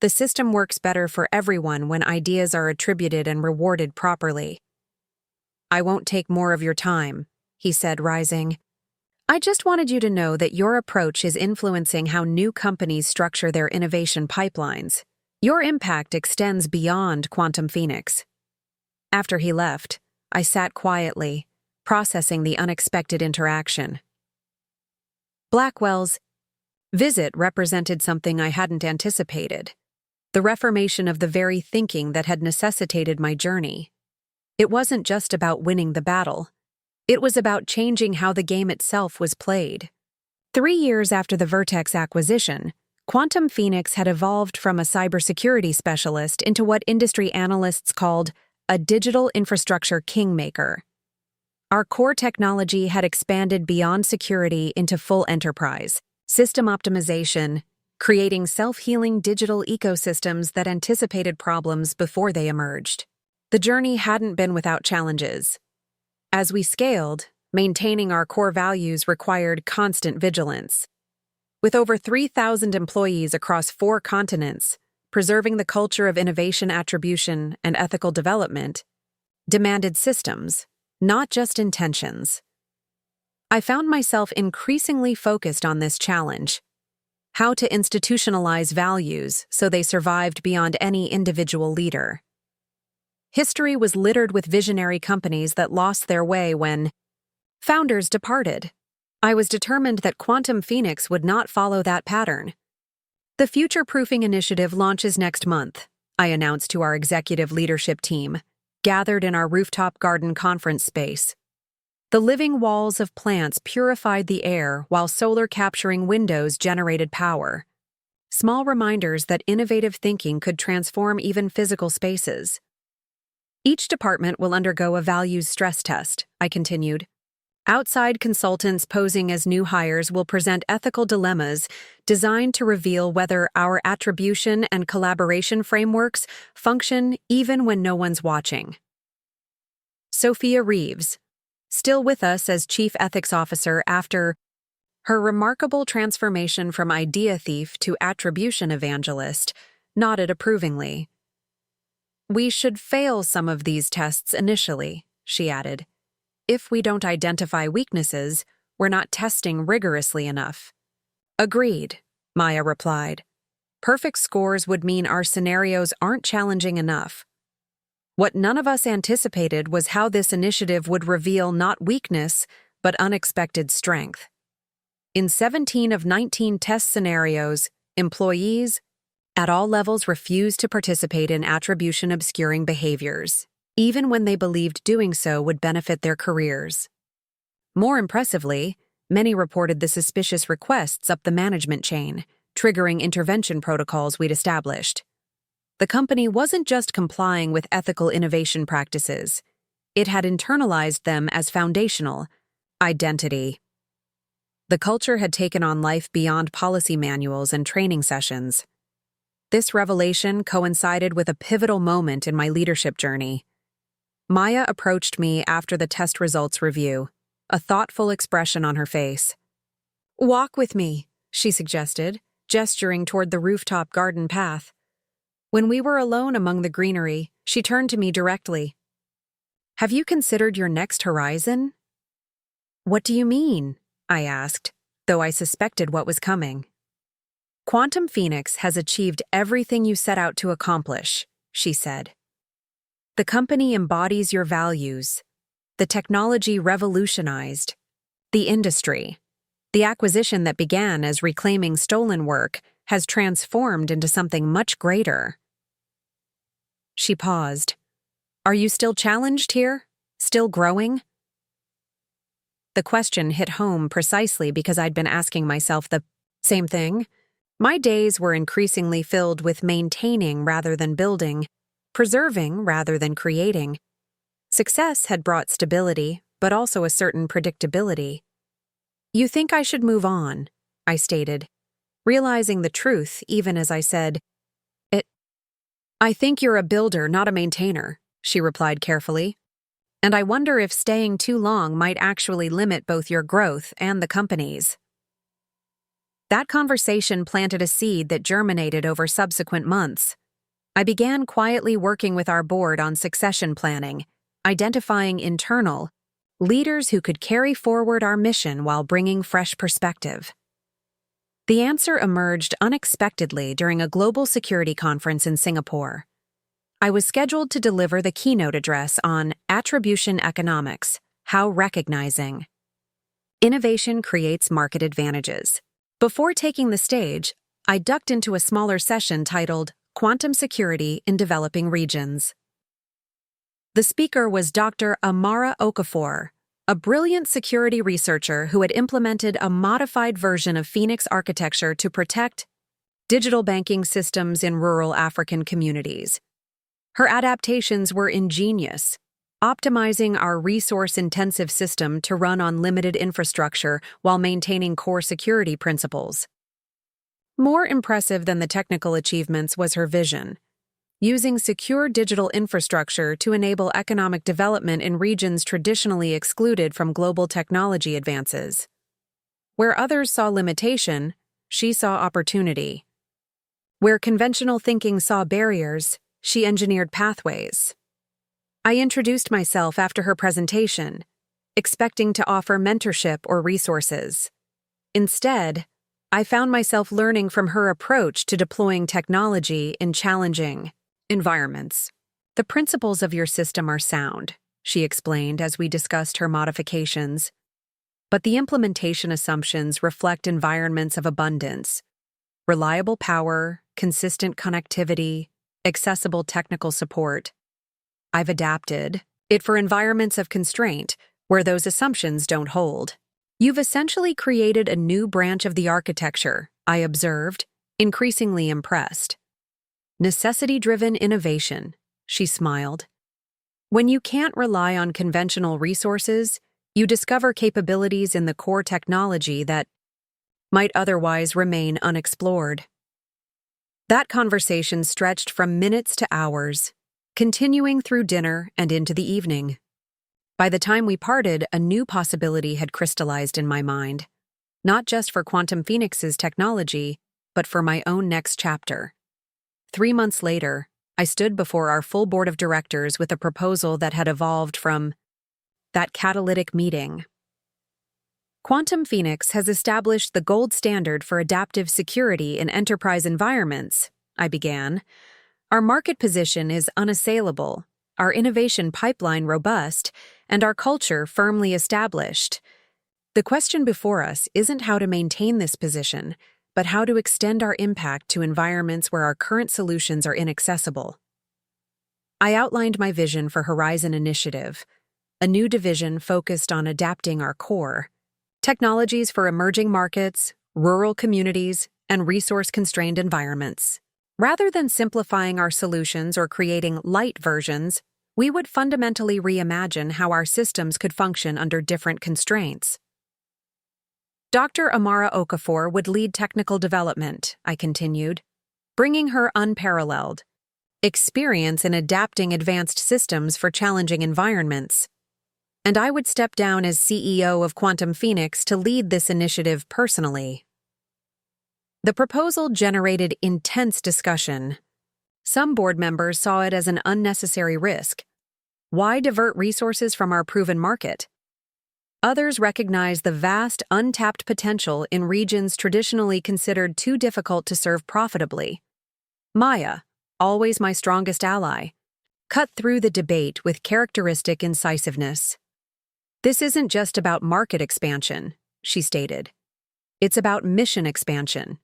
Speaker 1: "The system works better for everyone when ideas are attributed and rewarded properly." "I won't take more of your time," he said, rising. "I just wanted you to know that your approach is influencing how new companies structure their innovation pipelines. Your impact extends beyond Quantum Phoenix." After he left, I sat quietly, processing the unexpected interaction. Blackwell's visit represented something I hadn't anticipated: the reformation of the very thinking that had necessitated my journey. It wasn't just about winning the battle. It was about changing how the game itself was played. 3 years after the Vertex acquisition, Quantum Phoenix had evolved from a cybersecurity specialist into what industry analysts called a digital infrastructure kingmaker. Our core technology had expanded beyond security into full enterprise, system optimization, creating self-healing digital ecosystems that anticipated problems before they emerged. The journey hadn't been without challenges. As we scaled, maintaining our core values required constant vigilance. With over 3,000 employees across 4 continents, preserving the culture of innovation attribution and ethical development demanded systems, not just intentions. I found myself increasingly focused on this challenge: how to institutionalize values so they survived beyond any individual leader. History was littered with visionary companies that lost their way when founders departed. I was determined that Quantum Phoenix would not follow that pattern. "The Future-Proofing Initiative launches next month," I announced to our executive leadership team, gathered in our rooftop garden conference space. The living walls of plants purified the air while solar-capturing windows generated power. Small reminders that innovative thinking could transform even physical spaces. "Each department will undergo a values stress test," I continued. "Outside consultants posing as new hires will present ethical dilemmas designed to reveal whether our attribution and collaboration frameworks function even when no one's watching." Sophia Reeves, still with us as Chief Ethics Officer after her remarkable transformation from idea thief to attribution evangelist, nodded approvingly. "We should fail some of these tests initially," she added. "If we don't identify weaknesses, we're not testing rigorously enough." "Agreed," Maya replied. "Perfect scores would mean our scenarios aren't challenging enough." What none of us anticipated was how this initiative would reveal not weakness, but unexpected strength. In 17 of 19 test scenarios, employees at all levels refused to participate in attribution-obscuring behaviors, even when they believed doing so would benefit their careers. More impressively, many reported the suspicious requests up the management chain, triggering intervention protocols we'd established. The company wasn't just complying with ethical innovation practices. It had internalized them as foundational: identity, The culture had taken on life beyond policy manuals and training sessions. This revelation coincided with a pivotal moment in my leadership journey. Maya approached me after the test results review, a thoughtful expression on her face. "Walk with me," she suggested, gesturing toward the rooftop garden path. When we were alone among the greenery, she turned to me directly. "Have you considered your next horizon?" "What do you mean?" I asked, though I suspected what was coming. "Quantum Phoenix has achieved everything you set out to accomplish," she said. "The company embodies your values. The technology revolutionized the industry. The acquisition that began as reclaiming stolen work has transformed into something much greater." She paused. "Are you still challenged here? Still growing?" The question hit home precisely because I'd been asking myself the same thing. My days were increasingly filled with maintaining rather than building, preserving rather than creating. Success had brought stability, but also a certain predictability. "You think I should move on," I stated, realizing the truth even as I said it. "I think you're a builder, not a maintainer," she replied carefully. "And I wonder if staying too long might actually limit both your growth and the company's." That conversation planted a seed that germinated over subsequent months. I began quietly working with our board on succession planning, identifying internal leaders who could carry forward our mission while bringing fresh perspective. The answer emerged unexpectedly during a global security conference in Singapore. I was scheduled to deliver the keynote address on attribution economics, how recognizing innovation creates market advantages. Before taking the stage, I ducked into a smaller session titled Quantum Security in Developing Regions. The speaker was Dr. Amara Okafor, a brilliant security researcher who had implemented a modified version of Phoenix architecture to protect digital banking systems in rural African communities. Her adaptations were ingenious, optimizing our resource-intensive system to run on limited infrastructure while maintaining core security principles. More impressive than the technical achievements was her vision, using secure digital infrastructure to enable economic development in regions traditionally excluded from global technology advances. Where others saw limitation, she saw opportunity. Where conventional thinking saw barriers, she engineered pathways. I introduced myself after her presentation, expecting to offer mentorship or resources. Instead, I found myself learning from her approach to deploying technology in challenging environments. "The principles of your system are sound," she explained as we discussed her modifications. "But the implementation assumptions reflect environments of abundance, reliable power, consistent connectivity, accessible technical support. I've adapted it for environments of constraint where those assumptions don't hold." "You've essentially created a new branch of the architecture," I observed, increasingly impressed. "Necessity-driven innovation," she smiled. "When you can't rely on conventional resources, you discover capabilities in the core technology that might otherwise remain unexplored." That conversation stretched from minutes to hours, continuing through dinner and into the evening. By the time we parted, a new possibility had crystallized in my mind, not just for Quantum Phoenix's technology, but for my own next chapter. 3 months later, I stood before our full board of directors with a proposal that had evolved from that catalytic meeting. "Quantum Phoenix has established the gold standard for adaptive security in enterprise environments," I began. "Our market position is unassailable, our innovation pipeline robust, and our culture firmly established. The question before us isn't how to maintain this position, but how to extend our impact to environments where our current solutions are inaccessible." I outlined my vision for Horizon Initiative, a new division focused on adapting our core technologies for emerging markets, rural communities, and resource-constrained environments. Rather than simplifying our solutions or creating light versions, we would fundamentally reimagine how our systems could function under different constraints. Dr. Amara Okafor would lead technical development, I continued, bringing her unparalleled experience in adapting advanced systems for challenging environments. And I would step down as CEO of Quantum Phoenix to lead this initiative personally. The proposal generated intense discussion. Some board members saw it as an unnecessary risk. Why divert resources from our proven market? Others recognized the vast, untapped potential in regions traditionally considered too difficult to serve profitably. Maya, always my strongest ally, cut through the debate with characteristic incisiveness. This isn't just about market expansion, she stated. It's about mission expansion.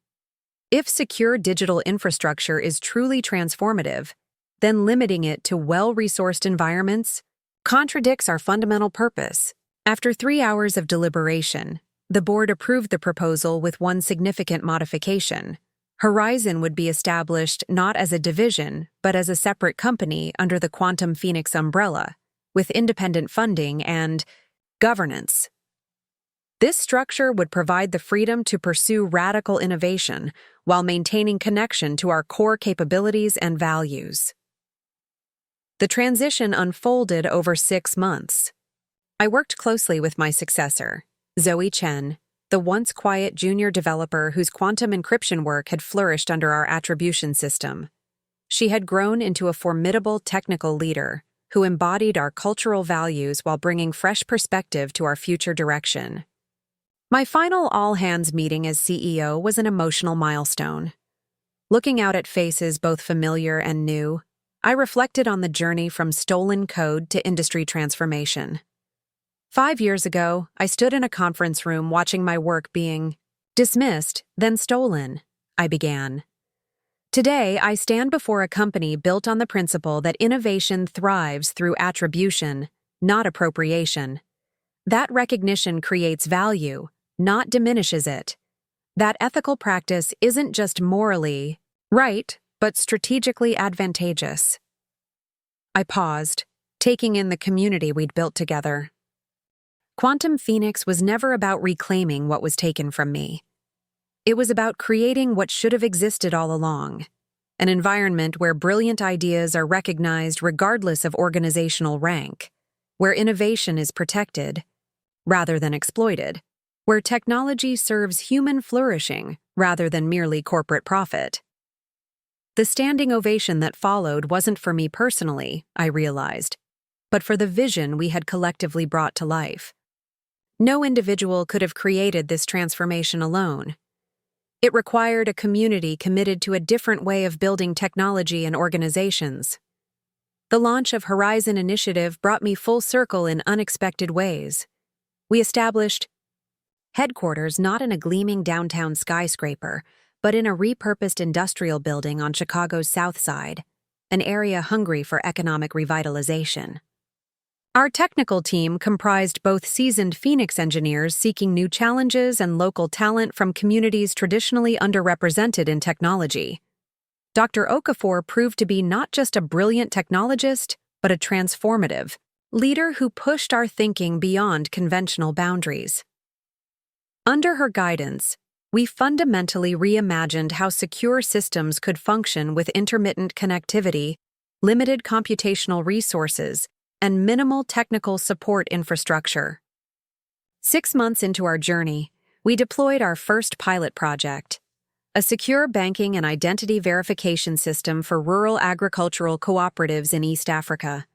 Speaker 1: If secure digital infrastructure is truly transformative, then limiting it to well-resourced environments contradicts our fundamental purpose. After 3 hours of deliberation, the board approved the proposal with one significant modification. Horizon would be established not as a division, but as a separate company under the Quantum Phoenix umbrella, with independent funding and governance. This structure would provide the freedom to pursue radical innovation while maintaining connection to our core capabilities and values. The transition unfolded over 6 months. I worked closely with my successor, Zoe Chen, the once quiet junior developer whose quantum encryption work had flourished under our attribution system. She had grown into a formidable technical leader who embodied our cultural values while bringing fresh perspective to our future direction. My final all-hands meeting as CEO was an emotional milestone. Looking out at faces both familiar and new, I reflected on the journey from stolen code to industry transformation. 5 years ago, I stood in a conference room watching my work being dismissed, then stolen, I began. Today, I stand before a company built on the principle that innovation thrives through attribution, not appropriation. That recognition creates value, not diminishes it. That ethical practice isn't just morally right, but strategically advantageous. I paused, taking in the community we'd built together. Quantum Phoenix was never about reclaiming what was taken from me. It was about creating what should have existed all along, an environment where brilliant ideas are recognized regardless of organizational rank, where innovation is protected rather than exploited, where technology serves human flourishing rather than merely corporate profit. The standing ovation that followed wasn't for me personally, I realized, but for the vision we had collectively brought to life. No individual could have created this transformation alone. It required a community committed to a different way of building technology and organizations. The launch of Horizon Initiative brought me full circle in unexpected ways. We established headquarters not in a gleaming downtown skyscraper, but in a repurposed industrial building on Chicago's South Side, an area hungry for economic revitalization. Our technical team comprised both seasoned Phoenix engineers seeking new challenges and local talent from communities traditionally underrepresented in technology. Dr. Okafor proved to be not just a brilliant technologist, but a transformative leader who pushed our thinking beyond conventional boundaries. Under her guidance, we fundamentally reimagined how secure systems could function with intermittent connectivity, limited computational resources, and minimal technical support infrastructure. 6 months into our journey, we deployed our first pilot project, a secure banking and identity verification system for rural agricultural cooperatives in East Africa.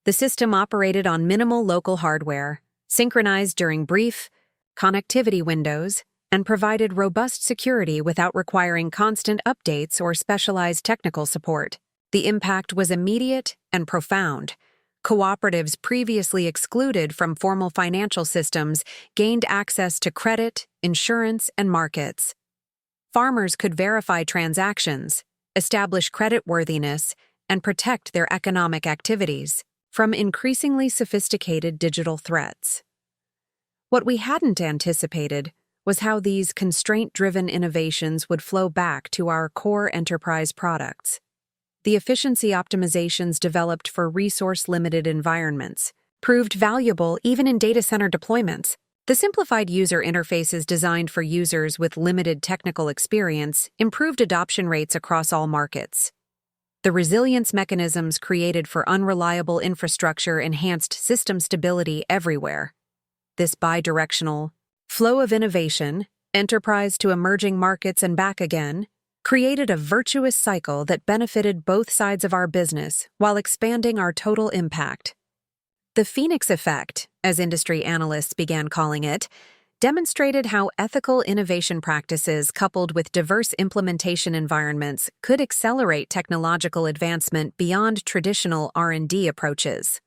Speaker 1: The system operated on minimal local hardware, synchronized during brief connectivity windows, and provided robust security without requiring constant updates or specialized technical support. The impact was immediate and profound. Cooperatives previously excluded from formal financial systems gained access to credit, insurance, and markets. Farmers could verify transactions, establish creditworthiness, and protect their economic activities from increasingly sophisticated digital threats. What we hadn't anticipated was how these constraint-driven innovations would flow back to our core enterprise products. The efficiency optimizations developed for resource-limited environments proved valuable even in data center deployments. The simplified user interfaces designed for users with limited technical experience improved adoption rates across all markets. The resilience mechanisms created for unreliable infrastructure enhanced system stability everywhere. This bidirectional flow of innovation, enterprise to emerging markets and back again, created a virtuous cycle that benefited both sides of our business while expanding our total impact. The Phoenix effect, as industry analysts began calling it, demonstrated how ethical innovation practices coupled with diverse implementation environments could accelerate technological advancement beyond traditional R&D approaches.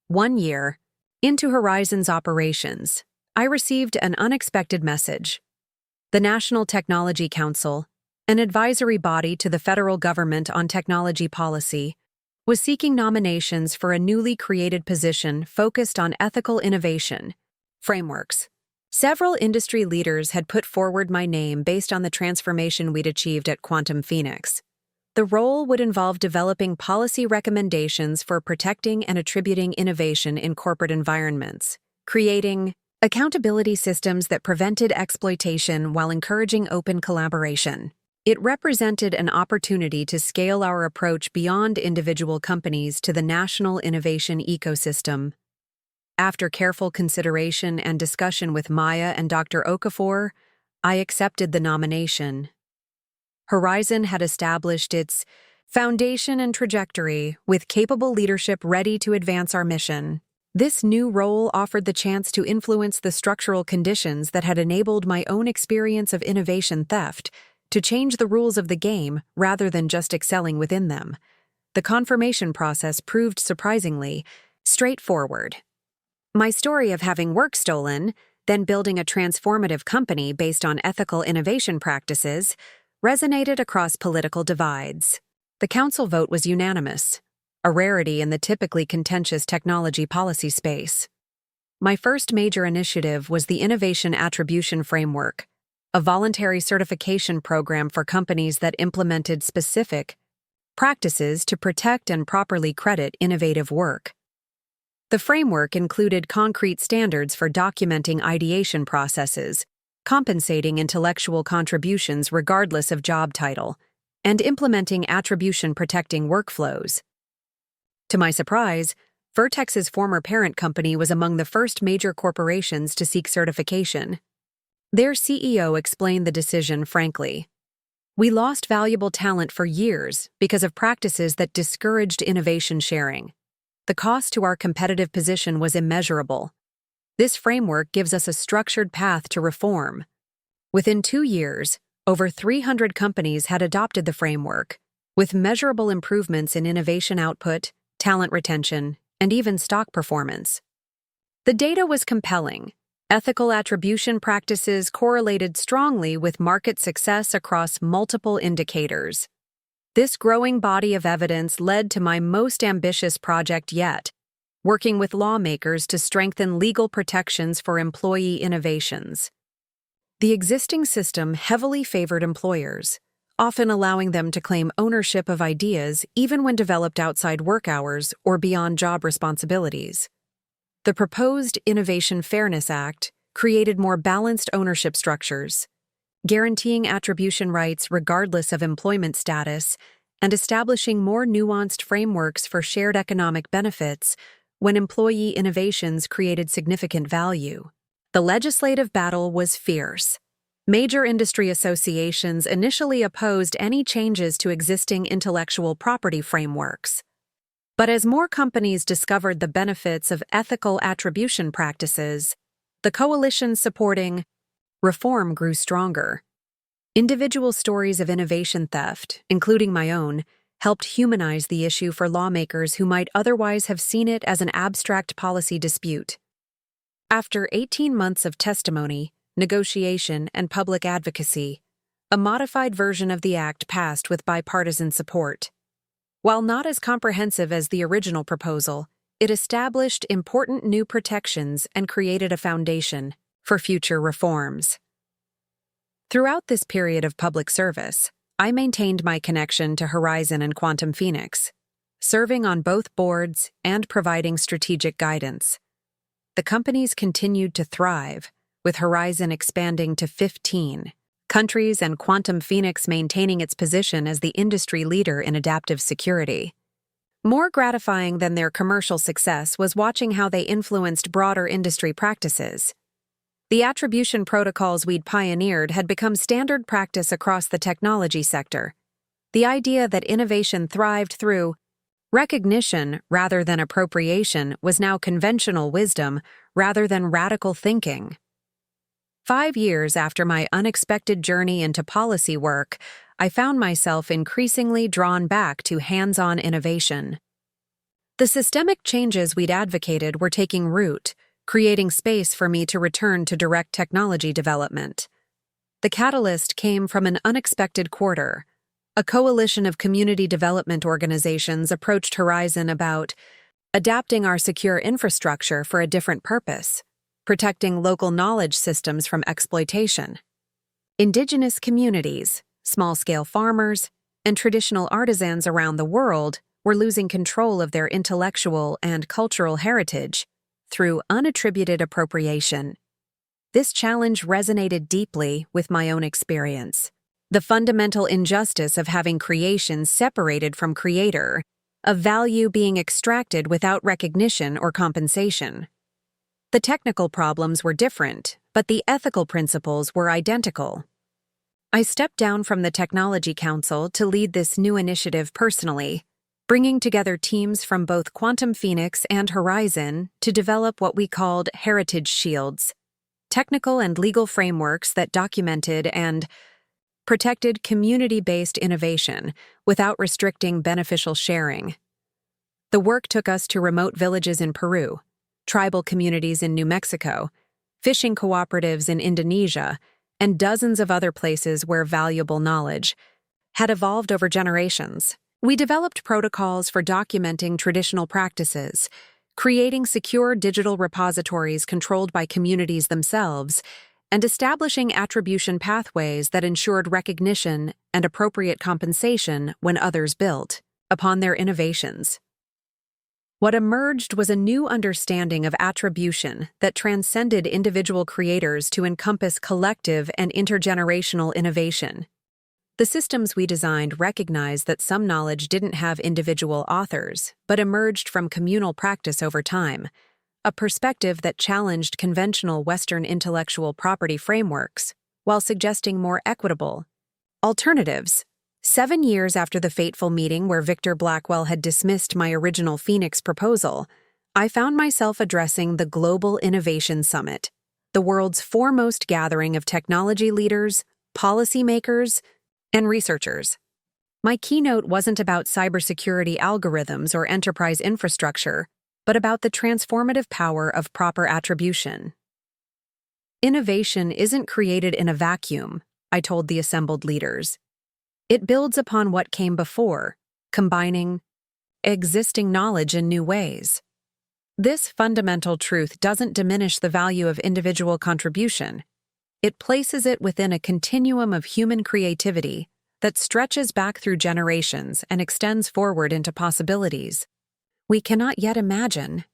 Speaker 1: 1 year into Horizon's operations, I received an unexpected message. The National Technology Council, an advisory body to the federal government on technology policy, was seeking nominations for a newly created position focused on ethical innovation frameworks. Several industry leaders had put forward my name based on the transformation we'd achieved at Quantum Phoenix. The role would involve developing policy recommendations for protecting and attributing innovation in corporate environments, creating accountability systems that prevented exploitation while encouraging open collaboration. It represented an opportunity to scale our approach beyond individual companies to the national innovation ecosystem. After careful consideration and discussion with Maya and Dr. Okafor, I accepted the nomination. Horizon had established its foundation and trajectory with capable leadership ready to advance our mission. This new role offered the chance to influence the structural conditions that had enabled my own experience of innovation theft to change the rules of the game rather than just excelling within them. The confirmation process proved surprisingly straightforward. My story of having work stolen, then building a transformative company based on ethical innovation practices, resonated across political divides. The council vote was unanimous, a rarity in the typically contentious technology policy space. My first major initiative was the Innovation Attribution Framework, a voluntary certification program for companies that implemented specific practices to protect and properly credit innovative work. The framework included concrete standards for documenting ideation processes, compensating intellectual contributions regardless of job title, and implementing attribution-protecting workflows. To my surprise, Vertex's former parent company was among the first major corporations to seek certification. Their CEO explained the decision frankly. We lost valuable talent for years because of practices that discouraged innovation sharing. The cost to our competitive position was immeasurable. This framework gives us a structured path to reform. Within 2 years, over 300 companies had adopted the framework, with measurable improvements in innovation output, talent retention, and even stock performance. The data was compelling. Ethical attribution practices correlated strongly with market success across multiple indicators. This growing body of evidence led to my most ambitious project yet, working with lawmakers to strengthen legal protections for employee innovations. The existing system heavily favored employers, often allowing them to claim ownership of ideas even when developed outside work hours or beyond job responsibilities. The proposed Innovation Fairness Act created more balanced ownership structures, guaranteeing attribution rights regardless of employment status, and establishing more nuanced frameworks for shared economic benefits when employee innovations created significant value. The legislative battle was fierce. Major industry associations initially opposed any changes to existing intellectual property frameworks. But as more companies discovered the benefits of ethical attribution practices, the coalition supporting reform grew stronger. Individual stories of innovation theft, including my own, helped humanize the issue for lawmakers who might otherwise have seen it as an abstract policy dispute. After 18 months of testimony, negotiation, and public advocacy, a modified version of the act passed with bipartisan support. While not as comprehensive as the original proposal, it established important new protections and created a foundation for future reforms. Throughout this period of public service, I maintained my connection to Horizon and Quantum Phoenix, serving on both boards and providing strategic guidance. the companies continued to thrive, with Horizon expanding to 15 countries and Quantum Phoenix maintaining its position as the industry leader in adaptive security. More gratifying than their commercial success was watching how they influenced broader industry practices. The attribution protocols we'd pioneered had become standard practice across the technology sector. The idea that innovation thrived through recognition rather than appropriation was now conventional wisdom rather than radical thinking. 5 years after my unexpected journey into policy work, I found myself increasingly drawn back to hands-on innovation. The systemic changes we'd advocated were taking root, creating space for me to return to direct technology development. The catalyst came from an unexpected quarter. A coalition of community development organizations approached Horizon about adapting our secure infrastructure for a different purpose, protecting local knowledge systems from exploitation. Indigenous communities, small-scale farmers, and traditional artisans around the world were losing control of their intellectual and cultural heritage through unattributed appropriation. This challenge resonated deeply with my own experience. The fundamental injustice of having creation separated from creator, of value being extracted without recognition or compensation. The technical problems were different, but the ethical principles were identical. I stepped down from the Technology Council to lead this new initiative personally, bringing together teams from both Quantum Phoenix and Horizon to develop what we called heritage shields, technical and legal frameworks that documented and protected community-based innovation without restricting beneficial sharing. The work took us to remote villages in Peru, tribal communities in New Mexico, fishing cooperatives in Indonesia, and dozens of other places where valuable knowledge had evolved over generations. We developed protocols for documenting traditional practices, creating secure digital repositories controlled by communities themselves, and establishing attribution pathways that ensured recognition and appropriate compensation when others built upon their innovations. What emerged was a new understanding of attribution that transcended individual creators to encompass collective and intergenerational innovation. The systems we designed recognized that some knowledge didn't have individual authors, but emerged from communal practice over time, a perspective that challenged conventional Western intellectual property frameworks, while suggesting more equitable alternatives. 7 years after the fateful meeting where Victor Blackwell had dismissed my original Phoenix proposal, I found myself addressing the Global Innovation Summit, the world's foremost gathering of technology leaders, policymakers, and researchers. My keynote wasn't about cybersecurity algorithms or enterprise infrastructure, but about the transformative power of proper attribution. Innovation isn't created in a vacuum, I told the assembled leaders. It builds upon what came before, combining existing knowledge in new ways. This fundamental truth doesn't diminish the value of individual contribution. It places it within a continuum of human creativity that stretches back through generations and extends forward into possibilities we cannot yet imagine.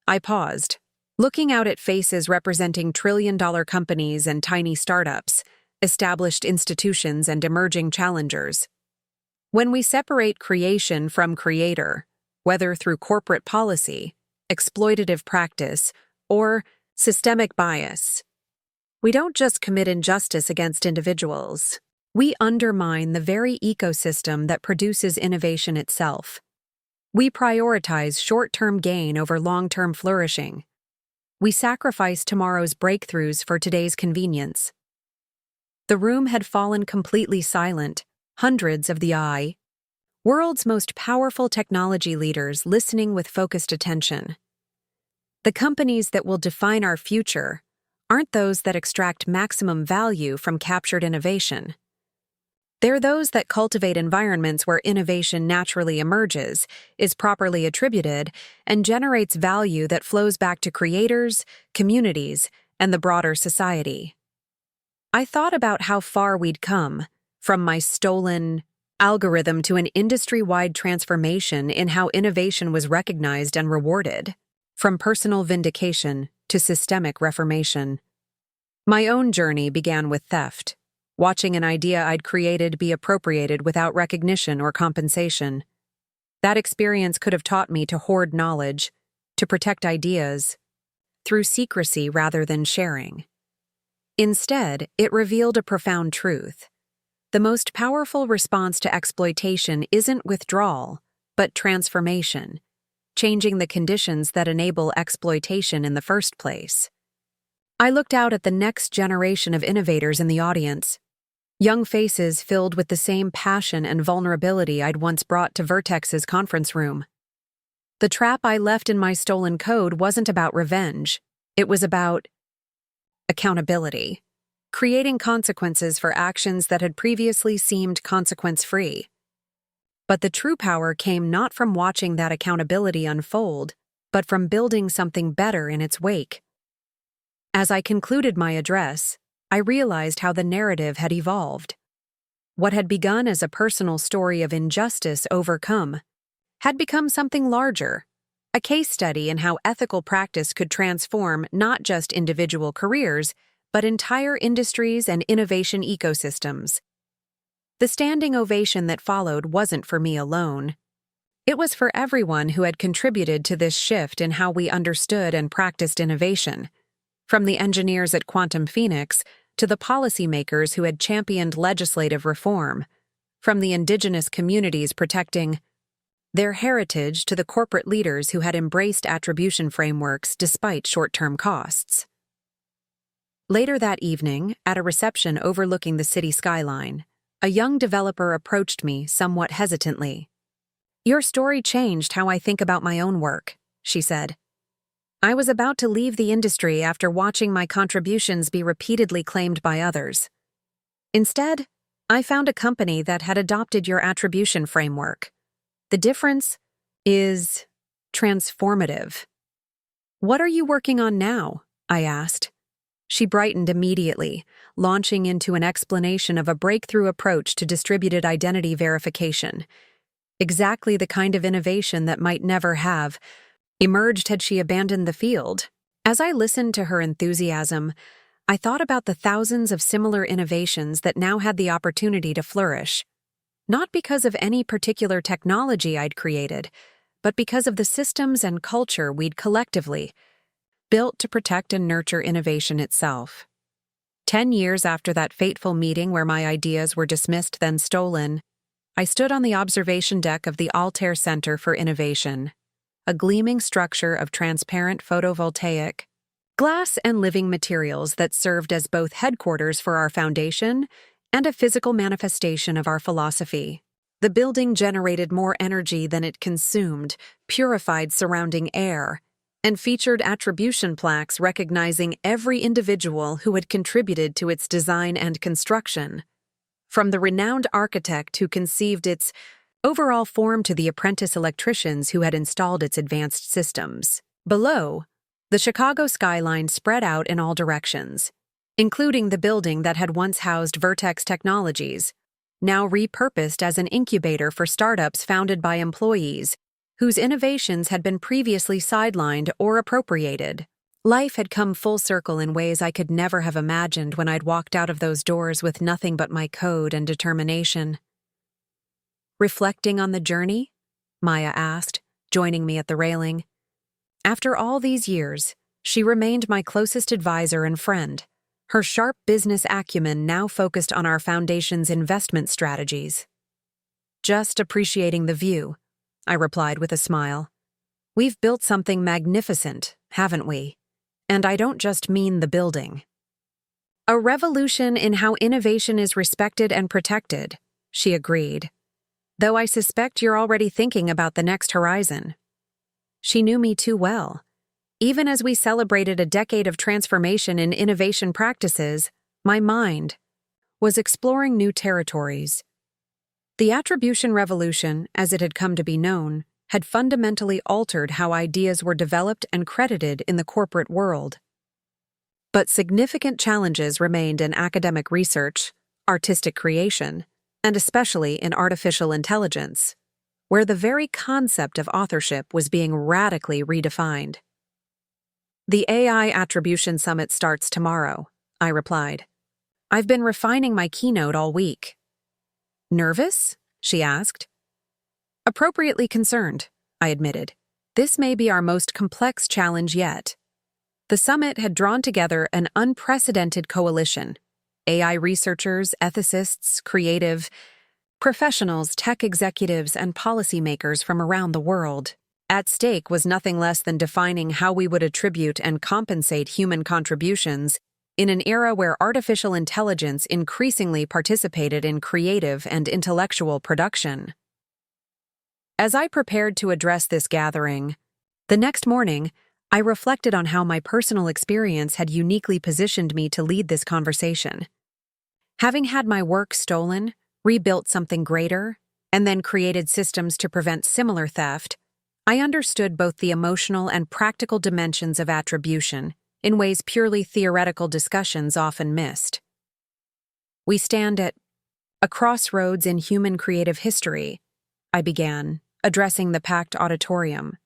Speaker 1: I paused, looking out at faces representing trillion-dollar companies and tiny startups, established institutions and emerging challengers. When we separate creation from creator, whether through corporate policy, exploitative practice, or systemic bias, we don't just commit injustice against individuals. We undermine the very ecosystem that produces innovation itself. We prioritize short-term gain over long-term flourishing. We sacrifice tomorrow's breakthroughs for today's convenience. The room had fallen completely silent, hundreds of the world's most powerful technology leaders listening with focused attention. The companies that will define our future aren't those that extract maximum value from captured innovation. They're those that cultivate environments where innovation naturally emerges, is properly attributed, and generates value that flows back to creators, communities, and the broader society. I thought about how far we'd come, from my stolen algorithm to an industry-wide transformation in how innovation was recognized and rewarded, from personal vindication to systemic reformation. My own journey began with theft, watching an idea I'd created be appropriated without recognition or compensation. That experience could have taught me to hoard knowledge, to protect ideas, through secrecy rather than sharing. Instead, it revealed a profound truth. The most powerful response to exploitation isn't withdrawal, but transformation, changing the conditions that enable exploitation in the first place. I looked out at the next generation of innovators in the audience, young faces filled with the same passion and vulnerability I'd once brought to Vertex's conference room. The trap I left in my stolen code wasn't about revenge. It was about accountability, creating consequences for actions that had previously seemed consequence-free. But the true power came not from watching that accountability unfold, but from building something better in its wake. As I concluded my address, I realized how the narrative had evolved. What had begun as a personal story of injustice overcome had become something larger, a case study in how ethical practice could transform not just individual careers, but entire industries and innovation ecosystems. The standing ovation that followed wasn't for me alone. It was for everyone who had contributed to this shift in how we understood and practiced innovation, from the engineers at Quantum Phoenix to the policymakers who had championed legislative reform, from the indigenous communities protecting their heritage to the corporate leaders who had embraced attribution frameworks despite short-term costs. Later that evening, at a reception overlooking the city skyline, a young developer approached me somewhat hesitantly. "Your story changed how I think about my own work," she said. "I was about to leave the industry after watching my contributions be repeatedly claimed by others. Instead, I found a company that had adopted your attribution framework. The difference is transformative." "What are you working on now?" I asked. She brightened immediately, launching into an explanation of a breakthrough approach to distributed identity verification. Exactly the kind of innovation that might never have emerged had she abandoned the field. As I listened to her enthusiasm, I thought about the thousands of similar innovations that now had the opportunity to flourish. Not because of any particular technology I'd created, but because of the systems and culture we'd collectively built to protect and nurture innovation itself. 10 years after that fateful meeting where my ideas were dismissed then stolen, I stood on the observation deck of the Altair Center for Innovation, a gleaming structure of transparent photovoltaic glass and living materials that served as both headquarters for our foundation and a physical manifestation of our philosophy. The building generated more energy than it consumed, purified surrounding air, and featured attribution plaques recognizing every individual who had contributed to its design and construction, from the renowned architect who conceived its overall form to the apprentice electricians who had installed its advanced systems. Below, the Chicago skyline spread out in all directions, including the building that had once housed Vertex Technologies, now repurposed as an incubator for startups founded by employees whose innovations had been previously sidelined or appropriated. Life had come full circle in ways I could never have imagined when I'd walked out of those doors with nothing but my code and determination. "Reflecting on the journey?" Maya asked, joining me at the railing. After all these years, she remained my closest advisor and friend, her sharp business acumen now focused on our foundation's investment strategies. "Just appreciating the view," I replied with a smile. "We've built something magnificent, haven't we? And I don't just mean the building." "A revolution in how innovation is respected and protected," she agreed. "Though I suspect you're already thinking about the next horizon." She knew me too well. Even as we celebrated a decade of transformation in innovation practices, my mind was exploring new territories. The attribution revolution, as it had come to be known, had fundamentally altered how ideas were developed and credited in the corporate world. But significant challenges remained in academic research, artistic creation, and especially in artificial intelligence, where the very concept of authorship was being radically redefined. The AI Attribution Summit starts tomorrow, I replied. I've been refining my keynote all week. Nervous? She asked. Appropriately concerned, I admitted. This may be our most complex challenge yet. The summit had drawn together an unprecedented coalition: AI researchers, ethicists, creative professionals, tech executives, and policymakers from around the world. At stake was nothing less than defining how we would attribute and compensate human contributions in an era where artificial intelligence increasingly participated in creative and intellectual production. As I prepared to address this gathering, the next morning, I reflected on how my personal experience had uniquely positioned me to lead this conversation. Having had my work stolen, rebuilt something greater, and then created systems to prevent similar theft, I understood both the emotional and practical dimensions of attribution in ways purely theoretical discussions often missed. We stand at a crossroads in human creative history, I began, addressing the packed auditorium.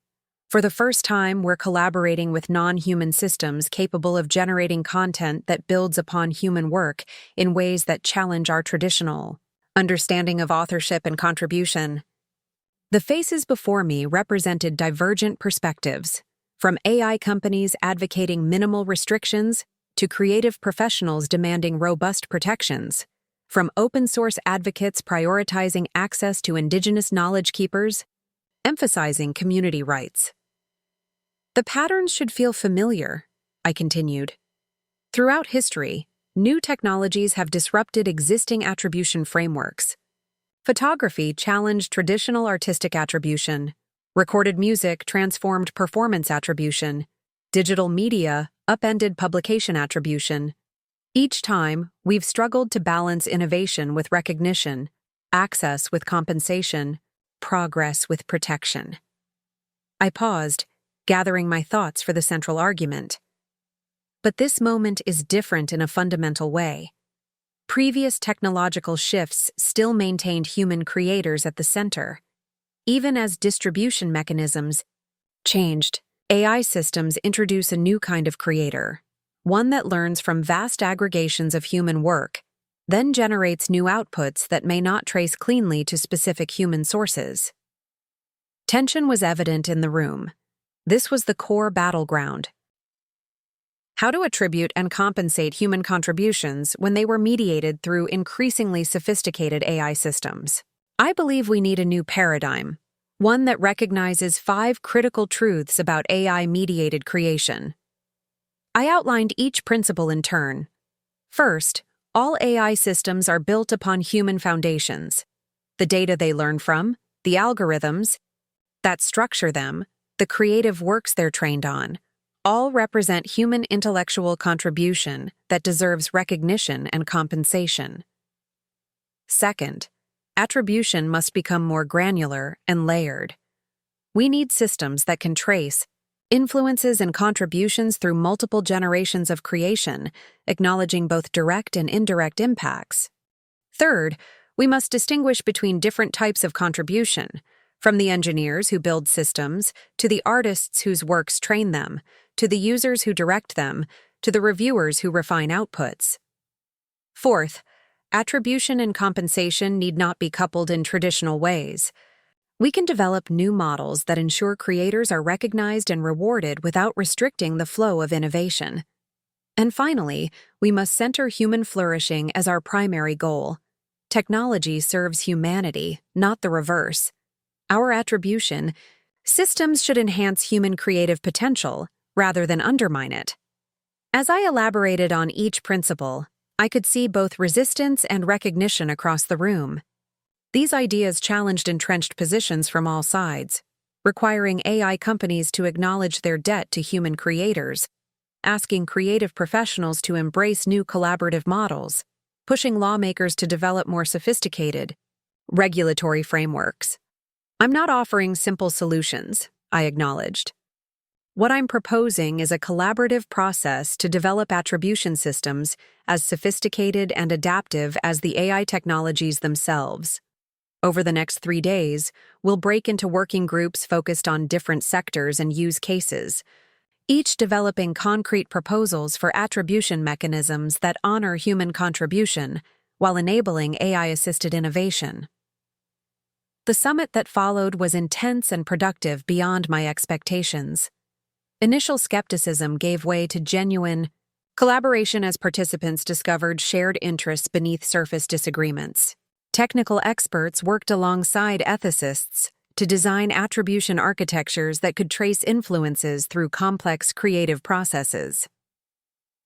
Speaker 1: For the first time, we're collaborating with non-human systems capable of generating content that builds upon human work in ways that challenge our traditional understanding of authorship and contribution. The faces before me represented divergent perspectives, from AI companies advocating minimal restrictions to creative professionals demanding robust protections, from open-source advocates prioritizing access to indigenous knowledge keepers, emphasizing community rights. The patterns should feel familiar, I continued. Throughout history, new technologies have disrupted existing attribution frameworks. Photography challenged traditional artistic attribution. Recorded music transformed performance attribution. Digital media upended publication attribution. Each time, we've struggled to balance innovation with recognition, access with compensation, progress with protection. I paused, gathering my thoughts for the central argument. But this moment is different in a fundamental way. Previous technological shifts still maintained human creators at the center. Even as distribution mechanisms changed, AI systems introduce a new kind of creator, one that learns from vast aggregations of human work, then generates new outputs that may not trace cleanly to specific human sources. Tension was evident in the room. This was the core battleground. How to attribute and compensate human contributions when they were mediated through increasingly sophisticated AI systems. I believe we need a new paradigm, one that recognizes 5 critical truths about AI-mediated creation. I outlined each principle in turn. First, all AI systems are built upon human foundations. The data they learn from, the algorithms that structure them, the creative works they're trained on, all represent human intellectual contribution that deserves recognition and compensation. Second, attribution must become more granular and layered. We need systems that can trace influences and contributions through multiple generations of creation, acknowledging both direct and indirect impacts. Third, we must distinguish between different types of contribution, from the engineers who build systems, to the artists whose works train them, to the users who direct them, to the reviewers who refine outputs. Fourth, attribution and compensation need not be coupled in traditional ways. We can develop new models that ensure creators are recognized and rewarded without restricting the flow of innovation. And finally, we must center human flourishing as our primary goal. Technology serves humanity, not the reverse. Our attribution systems should enhance human creative potential rather than undermine it. As I elaborated on each principle, I could see both resistance and recognition across the room. These ideas challenged entrenched positions from all sides, requiring AI companies to acknowledge their debt to human creators, asking creative professionals to embrace new collaborative models, pushing lawmakers to develop more sophisticated regulatory frameworks. I'm not offering simple solutions, I acknowledged. What I'm proposing is a collaborative process to develop attribution systems as sophisticated and adaptive as the AI technologies themselves. Over the next 3 days, we'll break into working groups focused on different sectors and use cases. each developing concrete proposals for attribution mechanisms that honor human contribution while enabling AI-assisted innovation. The summit that followed was intense and productive beyond my expectations. Initial skepticism gave way to genuine collaboration as participants discovered shared interests beneath surface disagreements. Technical experts worked alongside ethicists to design attribution architectures that could trace influences through complex creative processes.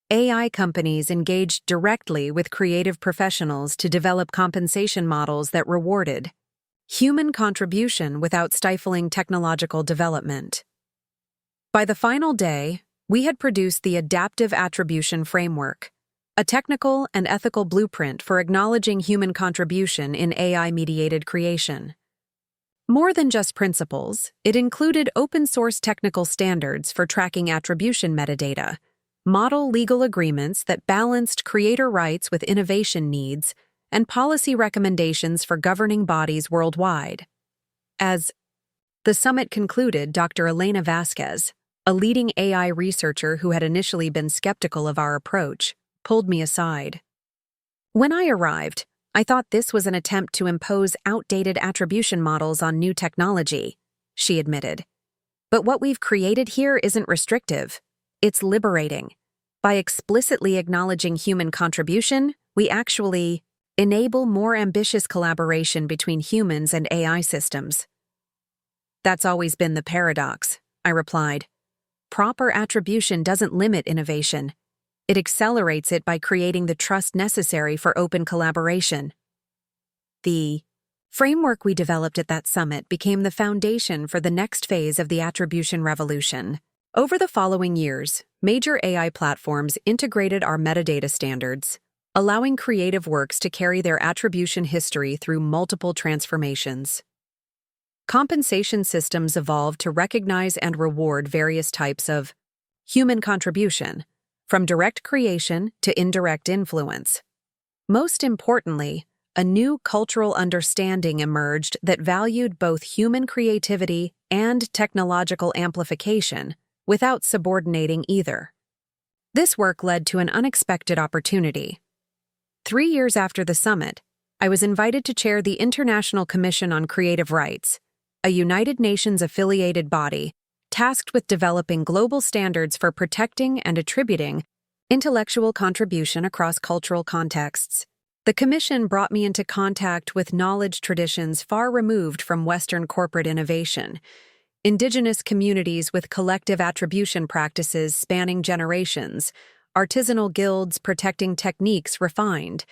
Speaker 1: AI companies engaged directly with creative professionals to develop compensation models that rewarded human contribution without stifling technological development. By the final day, we had produced the Adaptive Attribution Framework, a technical and ethical blueprint for acknowledging human contribution in AI-mediated creation. More than just principles, it included open-source technical standards for tracking attribution metadata, model legal agreements that balanced creator rights with innovation needs, and policy recommendations for governing bodies worldwide. As the summit concluded, Dr. Elena Vasquez, a leading AI researcher who had initially been skeptical of our approach, pulled me aside. When I arrived, I thought this was an attempt to impose outdated attribution models on new technology, she admitted. But what we've created here isn't restrictive. It's liberating. By explicitly acknowledging human contribution, we actually enable more ambitious collaboration between humans and AI systems. That's always been the paradox, I replied. Proper attribution doesn't limit innovation. It accelerates it by creating the trust necessary for open collaboration. The framework we developed at that summit became the foundation for the next phase of the attribution revolution. Over the following years, major AI platforms integrated our metadata standards, allowing creative works to carry their attribution history through multiple transformations. Compensation systems evolved to recognize and reward various types of human contribution, from direct creation to indirect influence. Most importantly, a new cultural understanding emerged that valued both human creativity and technological amplification without subordinating either. This work led to an unexpected opportunity. 3 years after the summit, I was invited to chair the International Commission on Creative Rights, a United Nations-affiliated body tasked with developing global standards for protecting and attributing intellectual contribution across cultural contexts. The Commission brought me into contact with knowledge traditions far removed from Western corporate innovation, indigenous communities with collective attribution practices spanning generations, artisanal guilds protecting techniques refined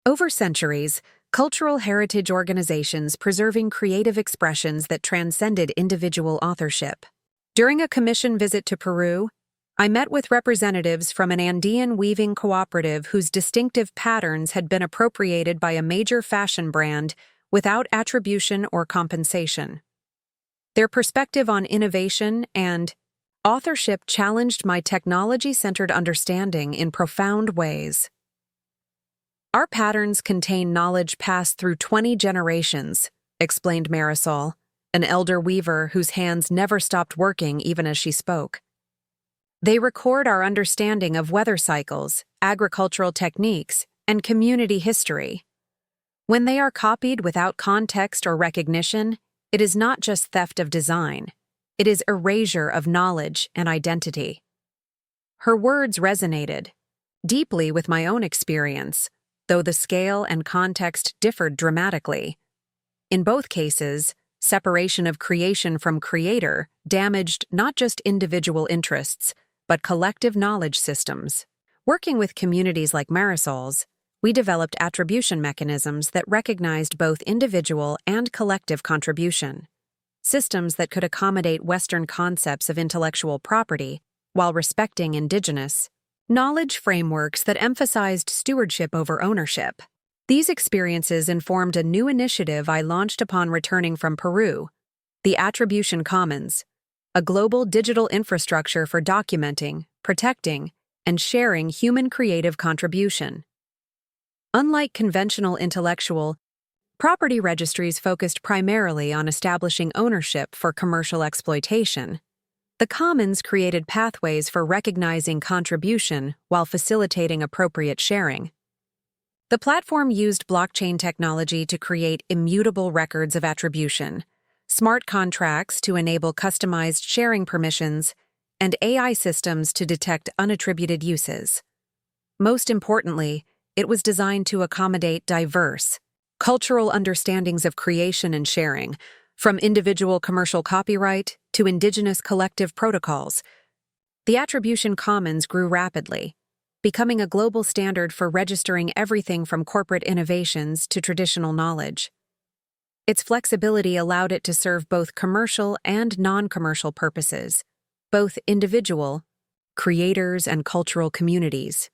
Speaker 1: over centuries, cultural heritage organizations preserving creative expressions that transcended individual authorship. During a commission visit to Peru, I met with representatives from an Andean weaving cooperative whose distinctive patterns had been appropriated by a major fashion brand without attribution or compensation. Their perspective on innovation and authorship challenged my technology-centered understanding in profound ways. Our patterns contain knowledge passed through 20 generations, explained Marisol, an elder weaver whose hands never stopped working even as she spoke. They record our understanding of weather cycles, agricultural techniques, and community history. When they are copied without context or recognition, it is not just theft of design. It is erasure of knowledge and identity. Her words resonated deeply with my own experience, though the scale and context differed dramatically. In both cases, separation of creation from creator damaged not just individual interests, but collective knowledge systems. Working with communities like Marisol's, we developed attribution mechanisms that recognized both individual and collective contribution. Systems that could accommodate Western concepts of intellectual property while respecting indigenous knowledge frameworks that emphasized stewardship over ownership. These experiences informed a new initiative I launched upon returning from Peru, the Attribution Commons, a global digital infrastructure for documenting, protecting, and sharing human creative contribution. Unlike conventional intellectual property registries focused primarily on establishing ownership for commercial exploitation, The commons created pathways for recognizing contribution while facilitating appropriate sharing. The platform used blockchain technology to create immutable records of attribution, smart contracts to enable customized sharing permissions, and AI systems to detect unattributed uses. Most importantly, it was designed to accommodate diverse, cultural understandings of creation and sharing, from individual commercial copyright to indigenous collective protocols. The attribution commons grew rapidly, becoming a global standard for registering everything from corporate innovations to traditional knowledge. Its flexibility allowed it to serve both commercial and non-commercial purposes, both individual, creators, and cultural communities.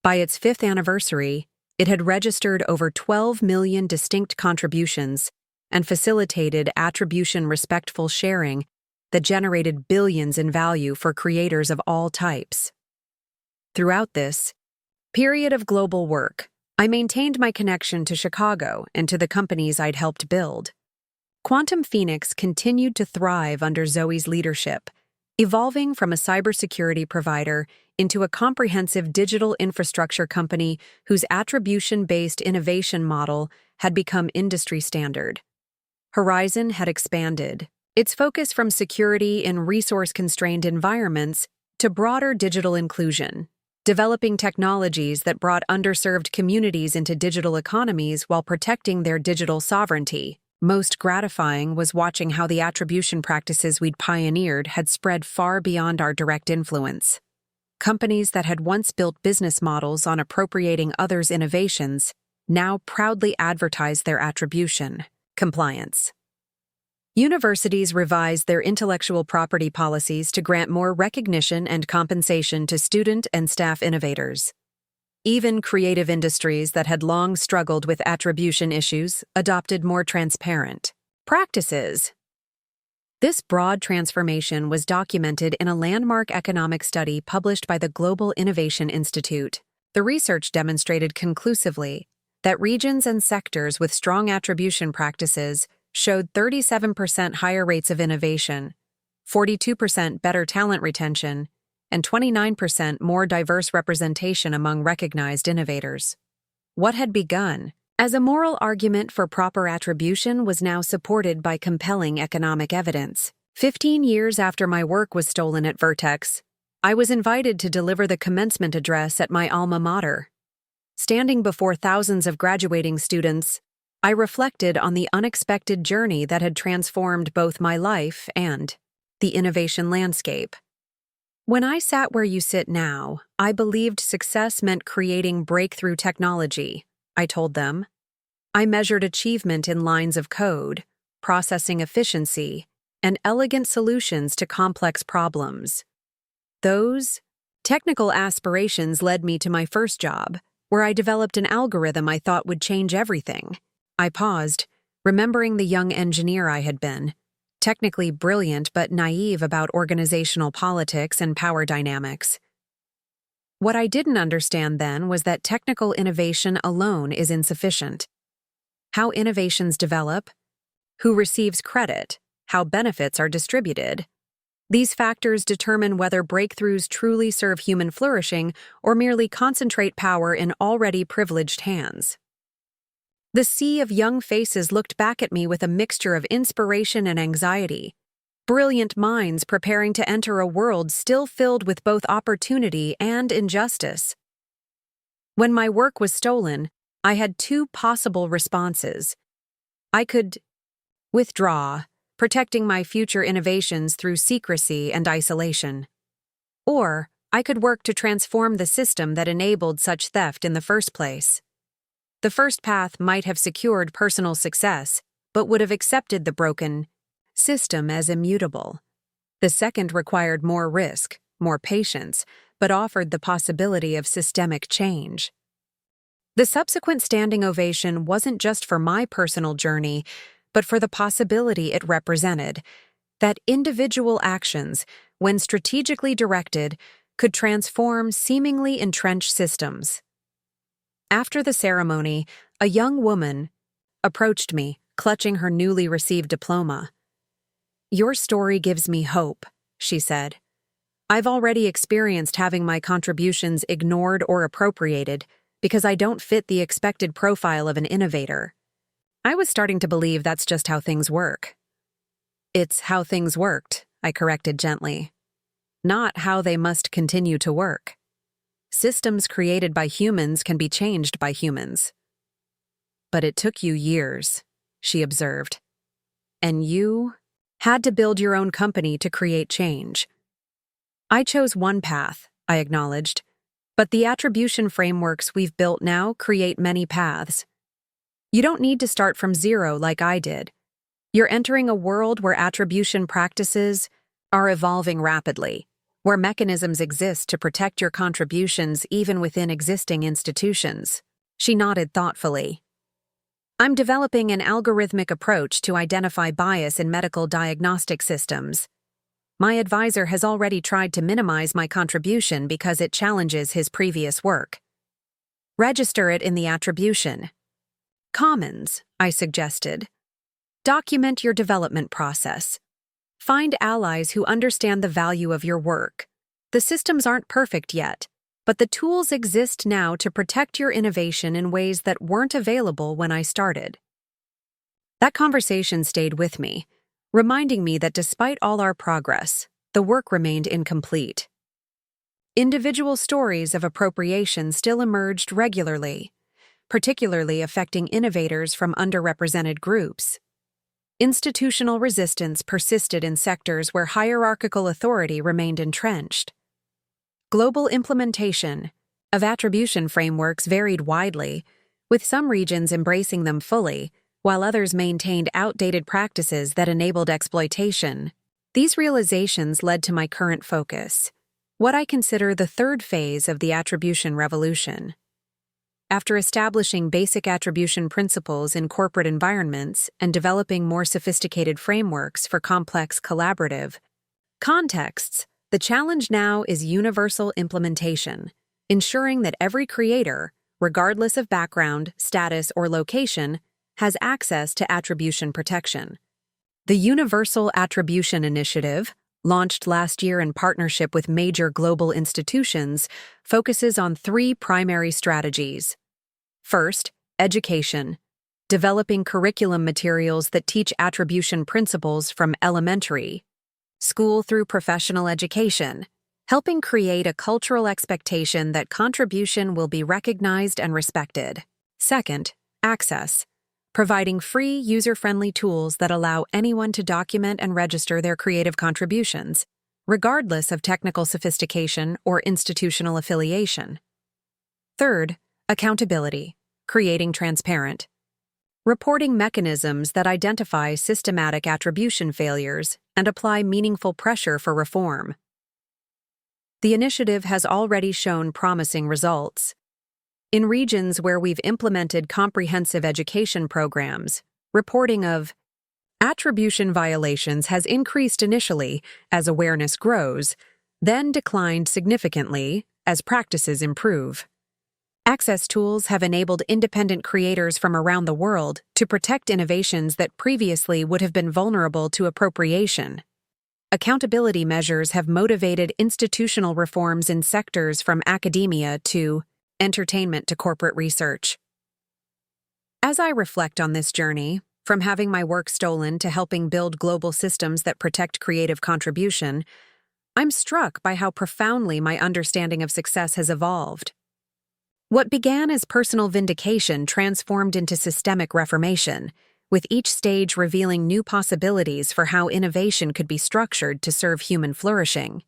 Speaker 1: By its 5th anniversary, it had registered over 12 million distinct contributions and facilitated attribution-respectful sharing that generated billions in value for creators of all types. Throughout this period of global work, I maintained my connection to Chicago and to the companies I'd helped build. Quantum Phoenix continued to thrive under Zoe's leadership, evolving from a cybersecurity provider into a comprehensive digital infrastructure company whose attribution-based innovation model had become industry standard. Horizon had expanded, its focus from security in resource-constrained environments to broader digital inclusion, developing technologies that brought underserved communities into digital economies while protecting their digital sovereignty. Most gratifying was watching how the attribution practices we'd pioneered had spread far beyond our direct influence. Companies that had once built business models on appropriating others' innovations now proudly advertise their attribution compliance. Universities revised their intellectual property policies to grant more recognition and compensation to student and staff innovators. Even creative industries that had long struggled with attribution issues adopted more transparent practices. This broad transformation was documented in a landmark economic study published by the Global Innovation Institute. The research demonstrated conclusively that regions and sectors with strong attribution practices showed 37% higher rates of innovation, 42% better talent retention, and 29% more diverse representation among recognized innovators. What had begun as a moral argument for proper attribution was now supported by compelling economic evidence. 15 years after my work was stolen at Vertex, I was invited to deliver the commencement address at my alma mater. Standing before thousands of graduating students, I reflected on the unexpected journey that had transformed both my life and the innovation landscape. When I sat where you sit now, I believed success meant creating breakthrough technology, I told them. I measured achievement in lines of code, processing efficiency, and elegant solutions to complex problems. Those technical aspirations led me to my first job, where I developed an algorithm I thought would change everything. I paused, remembering the young engineer I had been, technically brilliant but naive about organizational politics and power dynamics. What I didn't understand then was that technical innovation alone is insufficient. How innovations develop, who receives credit, how benefits are distributed. These factors determine whether breakthroughs truly serve human flourishing or merely concentrate power in already privileged hands. The sea of young faces looked back at me with a mixture of inspiration and anxiety, brilliant minds preparing to enter a world still filled with both opportunity and injustice. When my work was stolen, I had two possible responses. I could withdraw, protecting my future innovations through secrecy and isolation. Or I could work to transform the system that enabled such theft in the first place. The first path might have secured personal success, but would have accepted the broken system as immutable. The second required more risk, more patience, but offered the possibility of systemic change. The subsequent standing ovation wasn't just for my personal journey, but for the possibility it represented, that individual actions, when strategically directed, could transform seemingly entrenched systems. After the ceremony, a young woman approached me, clutching her newly received diploma. "Your story gives me hope," she said. "I've already experienced having my contributions ignored or appropriated because I don't fit the expected profile of an innovator." I was starting to believe that's just how things work. "It's how things worked," I corrected gently. "Not how they must continue to work. Systems created by humans can be changed by humans." "But it took you years," she observed. "And you had to build your own company to create change." "I chose one path," I acknowledged, "but the attribution frameworks we've built now create many paths. You don't need to start from zero like I did. You're entering a world where attribution practices are evolving rapidly, where mechanisms exist to protect your contributions even within existing institutions." She nodded thoughtfully. "I'm developing an algorithmic approach to identify bias in medical diagnostic systems. My advisor has already tried to minimize my contribution because it challenges his previous work. Register it in the attribution commons," I suggested. "Document your development process. Find allies who understand the value of your work. The systems aren't perfect yet, but the tools exist now to protect your innovation in ways that weren't available when I started." That conversation stayed with me, reminding me that despite all our progress, the work remained incomplete. Individual stories of appropriation still emerged regularly, particularly affecting innovators from underrepresented groups. Institutional resistance persisted in sectors where hierarchical authority remained entrenched. Global implementation of attribution frameworks varied widely, with some regions embracing them fully, while others maintained outdated practices that enabled exploitation. These realizations led to my current focus, what I consider the third phase of the attribution revolution. After establishing basic attribution principles in corporate environments and developing more sophisticated frameworks for complex collaborative contexts, the challenge now is universal implementation, ensuring that every creator, regardless of background, status, or location, has access to attribution protection. The Universal Attribution Initiative, launched last year in partnership with major global institutions, focuses on three primary strategies. First, education, developing curriculum materials that teach attribution principles from elementary school through professional education, helping create a cultural expectation that contribution will be recognized and respected. Second, access, providing free, user-friendly tools that allow anyone to document and register their creative contributions, regardless of technical sophistication or institutional affiliation. Third, accountability, creating transparent, reporting mechanisms that identify systematic attribution failures and apply meaningful pressure for reform. The initiative has already shown promising results. In regions where we've implemented comprehensive education programs, reporting of attribution violations has increased initially as awareness grows, then declined significantly as practices improve. Access tools have enabled independent creators from around the world to protect innovations that previously would have been vulnerable to appropriation. Accountability measures have motivated institutional reforms in sectors from academia to entertainment to corporate research. As I reflect on this journey, from having my work stolen to helping build global systems that protect creative contribution, I'm struck by how profoundly my understanding of success has evolved. What began as personal vindication transformed into systemic reformation, with each stage revealing new possibilities for how innovation could be structured to serve human flourishing.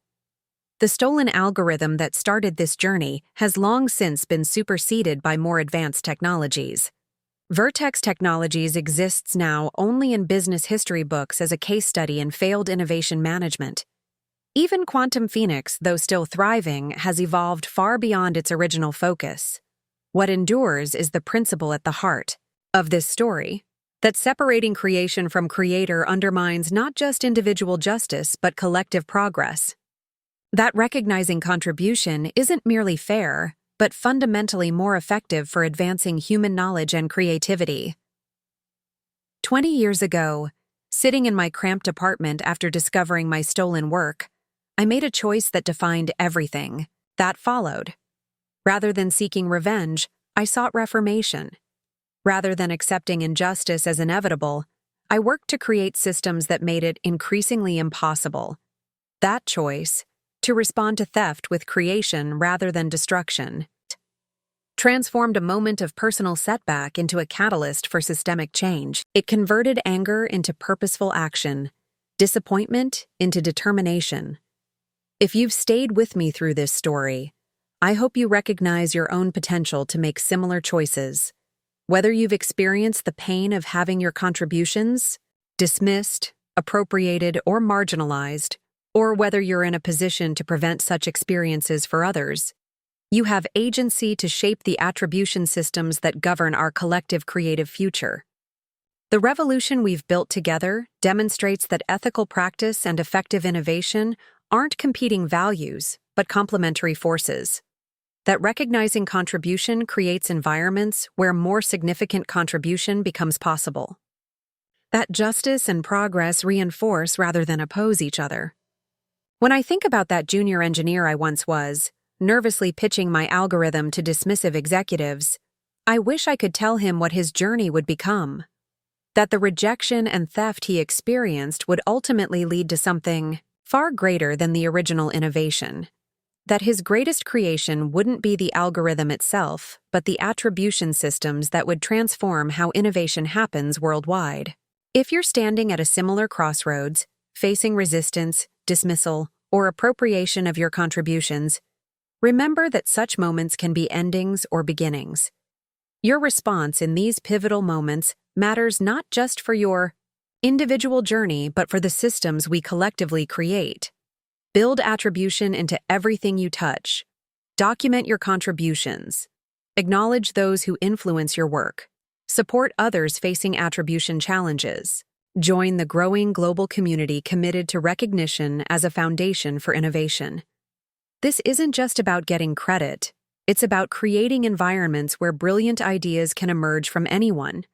Speaker 1: The stolen algorithm that started this journey has long since been superseded by more advanced technologies. Vertex Technologies exists now only in business history books as a case study in failed innovation management. Even Quantum Phoenix, though still thriving, has evolved far beyond its original focus. What endures is the principle at the heart of this story, that separating creation from creator undermines not just individual justice but collective progress. That recognizing contribution isn't merely fair, but fundamentally more effective for advancing human knowledge and creativity. 20 years ago, sitting in my cramped apartment after discovering my stolen work, I made a choice that defined everything that followed. Rather than seeking revenge, I sought reformation. Rather than accepting injustice as inevitable, I worked to create systems that made it increasingly impossible. That choice, to respond to theft with creation rather than destruction, transformed a moment of personal setback into a catalyst for systemic change. It converted anger into purposeful action, disappointment into determination. If you've stayed with me through this story, I hope you recognize your own potential to make similar choices. Whether you've experienced the pain of having your contributions dismissed, appropriated, or marginalized, or whether you're in a position to prevent such experiences for others, you have agency to shape the attribution systems that govern our collective creative future. The revolution we've built together demonstrates that ethical practice and effective innovation aren't competing values, but complementary forces. That recognizing contribution creates environments where more significant contribution becomes possible. That justice and progress reinforce rather than oppose each other. When I think about that junior engineer I once was, nervously pitching my algorithm to dismissive executives, I wish I could tell him what his journey would become. That the rejection and theft he experienced would ultimately lead to something far greater than the original innovation. That his greatest creation wouldn't be the algorithm itself, but the attribution systems that would transform how innovation happens worldwide. If you're standing at a similar crossroads, facing resistance, dismissal, or appropriation of your contributions, remember that such moments can be endings or beginnings. Your response in these pivotal moments matters not just for your individual journey, but for the systems we collectively create. Build attribution into everything you touch. Document your contributions. Acknowledge those who influence your work. Support others facing attribution challenges. Join the growing global community committed to recognition as a foundation for innovation. This isn't just about getting credit. It's about creating environments where brilliant ideas can emerge from anyone,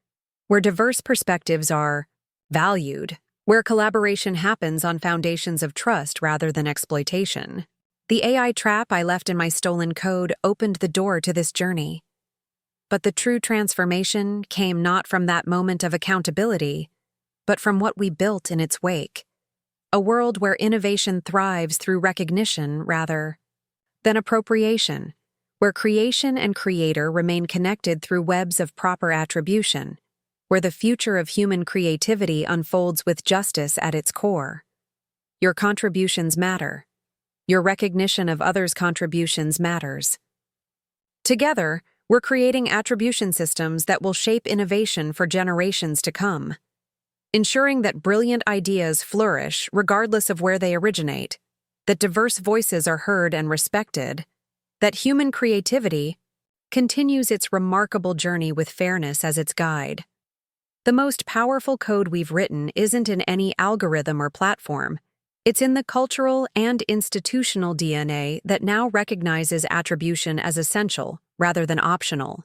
Speaker 1: where diverse perspectives are valued, where collaboration happens on foundations of trust rather than exploitation. The AI trap I left in my stolen code opened the door to this journey. But the true transformation came not from that moment of accountability, but from what we built in its wake. A world where innovation thrives through recognition rather than appropriation, where creation and creator remain connected through webs of proper attribution, where the future of human creativity unfolds with justice at its core. Your contributions matter. Your recognition of others' contributions matters. Together, we're creating attribution systems that will shape innovation for generations to come, ensuring that brilliant ideas flourish regardless of where they originate, that diverse voices are heard and respected, that human creativity continues its remarkable journey with fairness as its guide. The most powerful code we've written isn't in any algorithm or platform. It's in the cultural and institutional DNA that now recognizes attribution as essential rather than optional.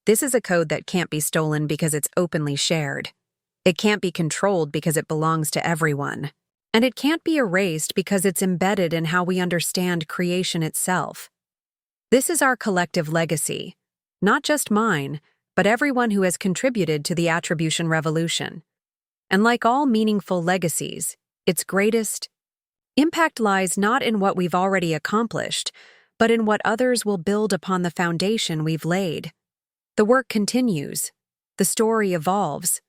Speaker 1: This is a code that can't be stolen because it's openly shared. It can't be controlled because it belongs to everyone. And it can't be erased because it's embedded in how we understand creation itself. This is our collective legacy, not just mine, but everyone who has contributed to the attribution revolution. And like all meaningful legacies, its greatest impact lies not in what we've already accomplished, but in what others will build upon the foundation we've laid. The work continues. The story evolves.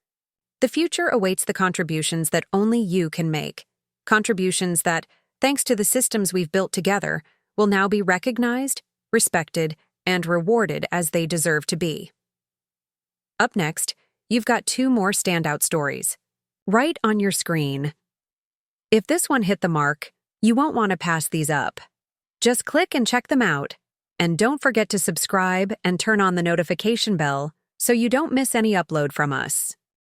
Speaker 1: The future awaits the contributions that only you can make. Contributions that, thanks to the systems we've built together, will now be recognized, respected, and rewarded as they deserve to be. Up next, you've got 2 more standout stories. Right on your screen. If this one hit the mark, you won't want to pass these up. Just click and check them out. And don't forget to subscribe and turn on the notification bell so you don't miss any upload from us.